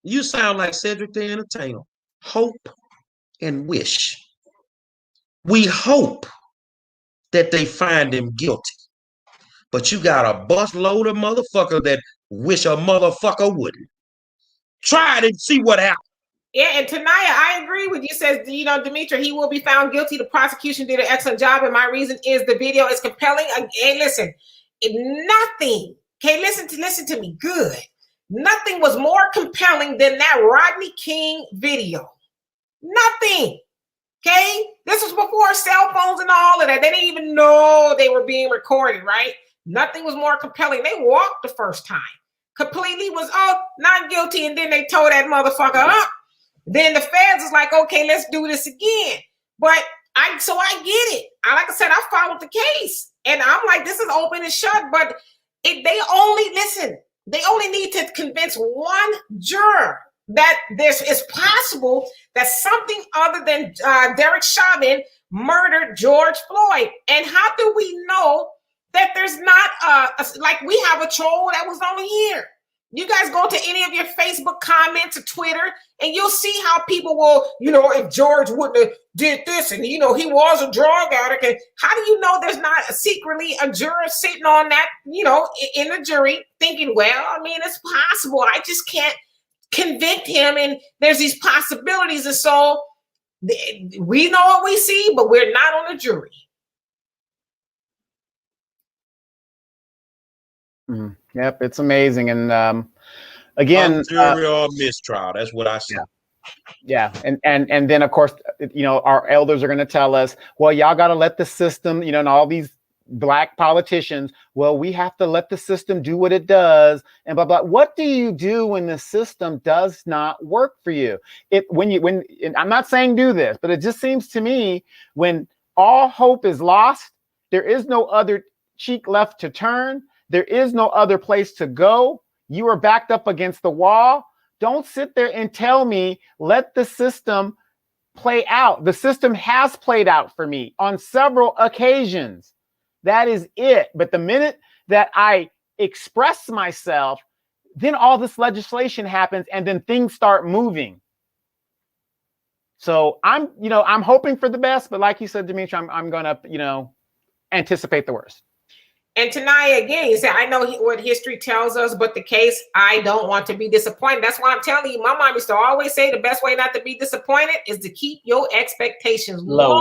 You sound like Cedric the Entertainer. Hope and wish. We hope that they find him guilty. But you got a busload of motherfucker that wish a motherfucker wouldn't. Try it and see what happens. Yeah, and Tanaya, I agree with you. Says, Demetra, he will be found guilty. The prosecution did an excellent job, and my reason is the video is compelling. Hey, listen, nothing. Okay, listen to me. Good. Nothing was more compelling than that Rodney King video. Nothing. Okay, this was before cell phones and all of that. They didn't even know they were being recorded, right? Nothing was more compelling. They walked the first time. Completely was, not guilty. And then they told that motherfucker up. Then the feds was like, okay, let's do this again. But I get it. Like I said, I followed the case. And I'm like, this is open and shut. But they only need to convince one juror that it's possible that something other than Derek Chauvin murdered George Floyd. And how do we know that there's not like we have a troll that was on here? You guys go to any of your Facebook comments or Twitter, and you'll see how people will, if George wouldn't have did this, and he was a drug addict. And how do you know there's not secretly a juror sitting on that, in the jury thinking, well, I mean, it's possible. I just can't convict him, and there's these possibilities. And so we know what we see, but we're not on the jury. Yep, it's amazing. And again, jury or mistrial. That's what I say. Yeah, and then of course, our elders are going to tell us, well, y'all got to let the system, and all these black politicians, well, we have to let the system do what it does, and blah blah. What do you do when the system does not work for you? When I'm not saying do this, but it just seems to me when all hope is lost, there is no other cheek left to turn. There is no other place to go. You are backed up against the wall. Don't sit there and tell me, let the system play out. The system has played out for me on several occasions. That is it. But the minute that I express myself, then all this legislation happens and then things start moving. So I'm hoping for the best, but like you said, Dimitri, I'm going to, anticipate the worst. And Tanaya, again, you said, I know what history tells us, but the case, I don't want to be disappointed. That's why I'm telling you, my mom used to always say the best way not to be disappointed is to keep your expectations low.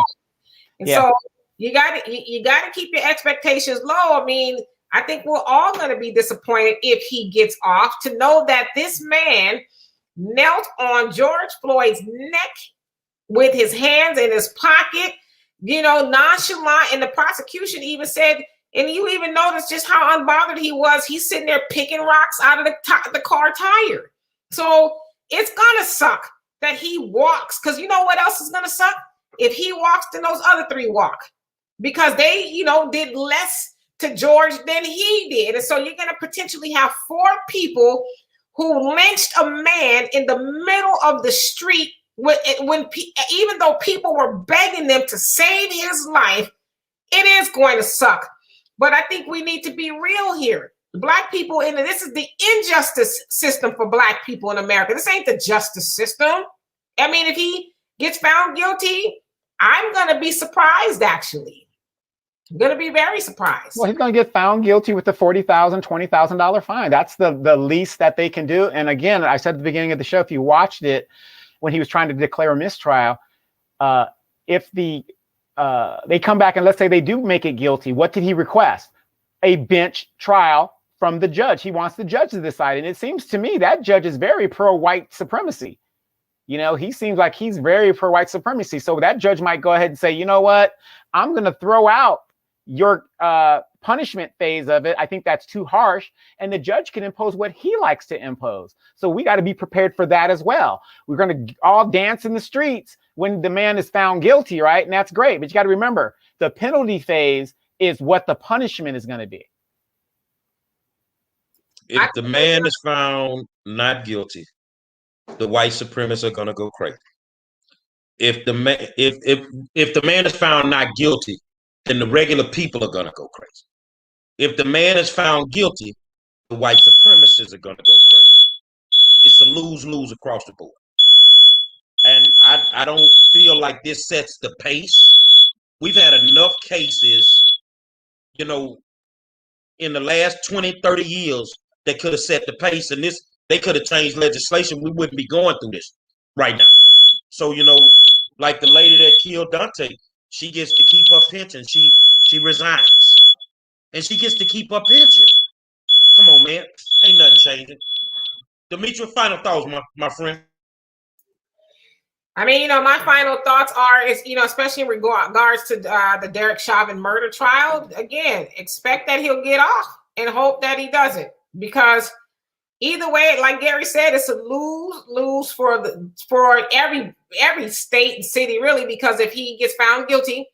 And so you got to keep your expectations low. I mean, I think we're all going to be disappointed if he gets off, to know that this man knelt on George Floyd's neck with his hands in his pocket, nonchalant. And the prosecution even said, and you even notice just how unbothered he was. He's sitting there picking rocks out of the car tire. So it's going to suck that he walks, because you know what else is going to suck? If he walks, then those other three walk, because they, did less to George than he did. And so you're going to potentially have 4 people who lynched a man in the middle of the street even though people were begging them to save his life. It is going to suck. But I think we need to be real here. Black people, this is the injustice system for Black people in America. This ain't the justice system. I mean, if he gets found guilty, I'm going to be surprised, actually. I'm going to be very surprised. Well, he's going to get found guilty with the $40,000, $20,000 fine. That's the least that they can do. And again, I said at the beginning of the show, if you watched it when he was trying to declare a mistrial, if they come back and let's say they do make it guilty, what did he request? A bench trial from the judge. He wants the judge to decide. And it seems to me that judge is very pro-white supremacy. He seems like he's very pro-white supremacy. So that judge might go ahead and say, you know what? I'm going to throw out your punishment phase of it, I think that's too harsh, and the judge can impose what he likes to impose. So we got to be prepared for that as well. We're going to all dance in the streets when the man is found guilty, right? And that's great, but you got to remember, the penalty phase is what the punishment is going to be. If the man is found not guilty, the white supremacists are going to go crazy. If the man is found not guilty, then the regular people are going to go crazy. If the man is found guilty, the white supremacists are going to go crazy. It's a lose-lose across the board. And I don't feel like this sets the pace. We've had enough cases, in the last 20, 30 years that could have set the pace, and they could have changed legislation. We wouldn't be going through this right now. So, like the lady that killed Dante, she gets to keep her pension. She resigns. And she gets to keep her pension. Come on, man. Ain't nothing changing. Demetri, final thoughts, my friend. I mean, my final thoughts is, especially in regards to the Derek Chauvin murder trial, again, expect that he'll get off and hope that he doesn't. Because either way, like Gary said, it's a lose-lose for every state and city, really, because if he gets found guilty,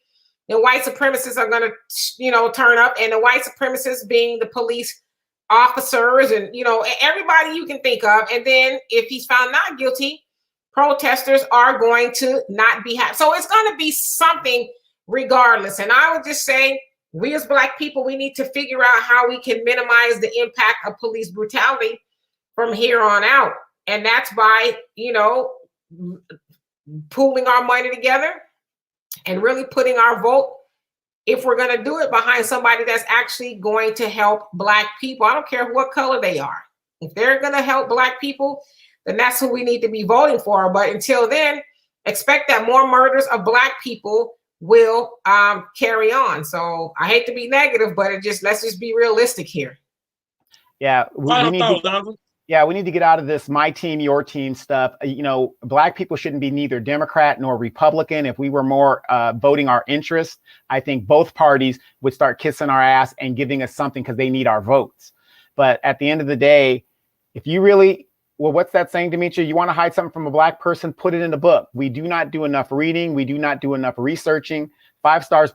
the white supremacists are going to, turn up, and the white supremacists being the police officers and, everybody you can think of. And then if he's found not guilty, protesters are going to not be happy. So it's going to be something regardless. And I would just say, we as Black people, we need to figure out how we can minimize the impact of police brutality from here on out. And that's by, pooling our money together and really putting our vote, if we're going to do it, behind somebody that's actually going to help Black people. I don't care what color they are. If they're going to help Black people, then that's who we need to be voting for. But until then, expect that more murders of Black people will carry on. So I hate to be negative, but let's just be realistic here. Yeah, we need to get out of this my team, your team stuff. Black people shouldn't be neither Democrat nor Republican. If we were more voting our interest, I think both parties would start kissing our ass and giving us something because they need our votes. But at the end of the day, if you really, what's that saying, Demetri? You want to hide something from a Black person, put it in a book. We do not do enough reading. We do not do enough researching. 5 stars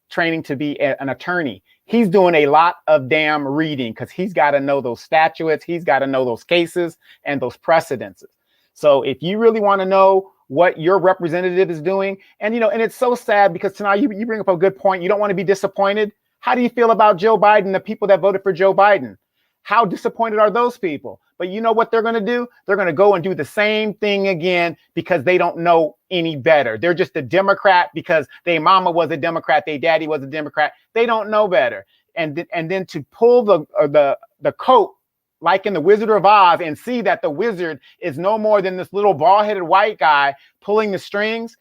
training to be an attorney. He's doing a lot of damn reading because he's got to know those statutes. He's got to know those cases and those precedences. So if you really want to know what your representative is doing, and it's so sad because tonight you bring up a good point. You don't want to be disappointed. How do you feel about Joe Biden, the people that voted for Joe Biden? How disappointed are those people? But you know what they're going to do? They're going to go and do the same thing again because they don't know any better. They're just a Democrat because their mama was a Democrat, their daddy was a Democrat. They don't know better. And then to pull the coat like in the Wizard of Oz and see that the wizard is no more than this little bald-headed white guy pulling the strings.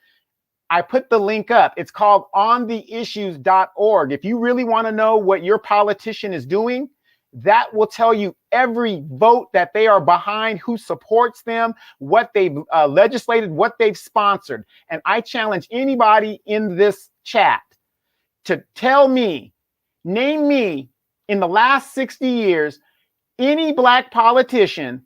I put the link up. It's called ontheissues.org. If you really want to know what your politician is doing, that will tell you every vote that they are behind, who supports them, what they've legislated, what they've sponsored. And I challenge anybody in this chat to name me in the last 60 years, any Black politician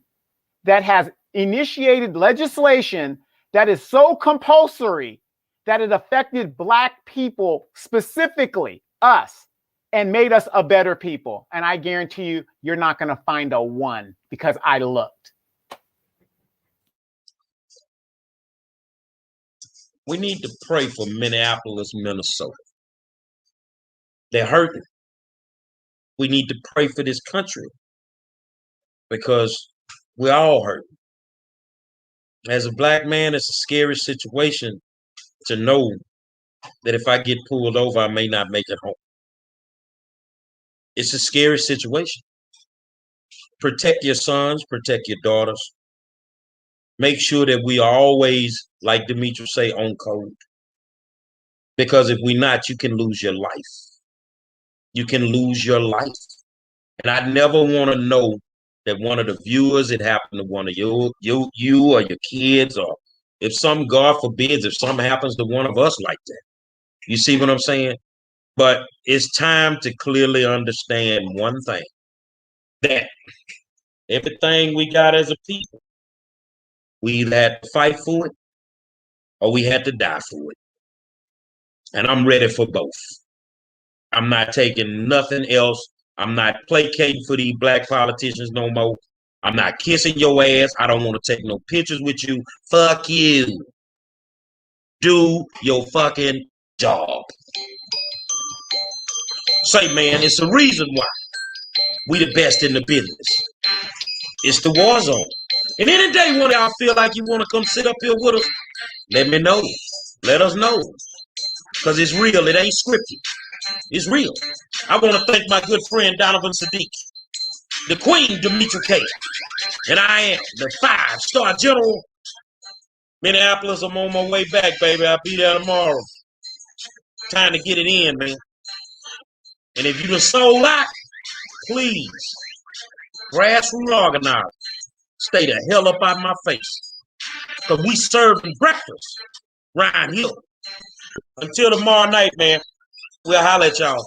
that has initiated legislation that is so compulsory that it affected Black people, specifically us, and made us a better people. And I guarantee you, you're not going to find a one because I looked. We need to pray for Minneapolis, Minnesota. They're hurting. We need to pray for this country because we're all hurting. As a Black man, it's a scary situation to know that if I get pulled over, I may not make it home. It's a scary situation. Protect your sons, protect your daughters. Make sure that we are always, like Demetri say, on code. Because if we're not, you can lose your life. You can lose your life. And I never want to know that one of the viewers, it happened to one of you or your kids, or if God forbids, if something happens to one of us like that. You see what I'm saying? But it's time to clearly understand one thing, that everything we got as a people, we either had to fight for it or we had to die for it. And I'm ready for both. I'm not taking nothing else. I'm not placating for these black politicians no more. I'm not kissing your ass. I don't want to take no pictures with you. Fuck you. Do your fucking job. Say, man, it's the reason why we the best in the business. It's the war zone. And any day when y'all feel like you want to come sit up here with us, let me know. Let us know. Because it's real. It ain't scripted. It's real. I want to thank my good friend Donovan Sadiq, the Queen Demetra K, and I am the 5-star general. Minneapolis, I'm on my way back, baby. I'll be there tomorrow. Time to get it in, man. And if you done sold out, please, Grassroot Organizers, stay the hell up out my face. Because we serving breakfast round here. Until tomorrow night, man, we'll holler at y'all.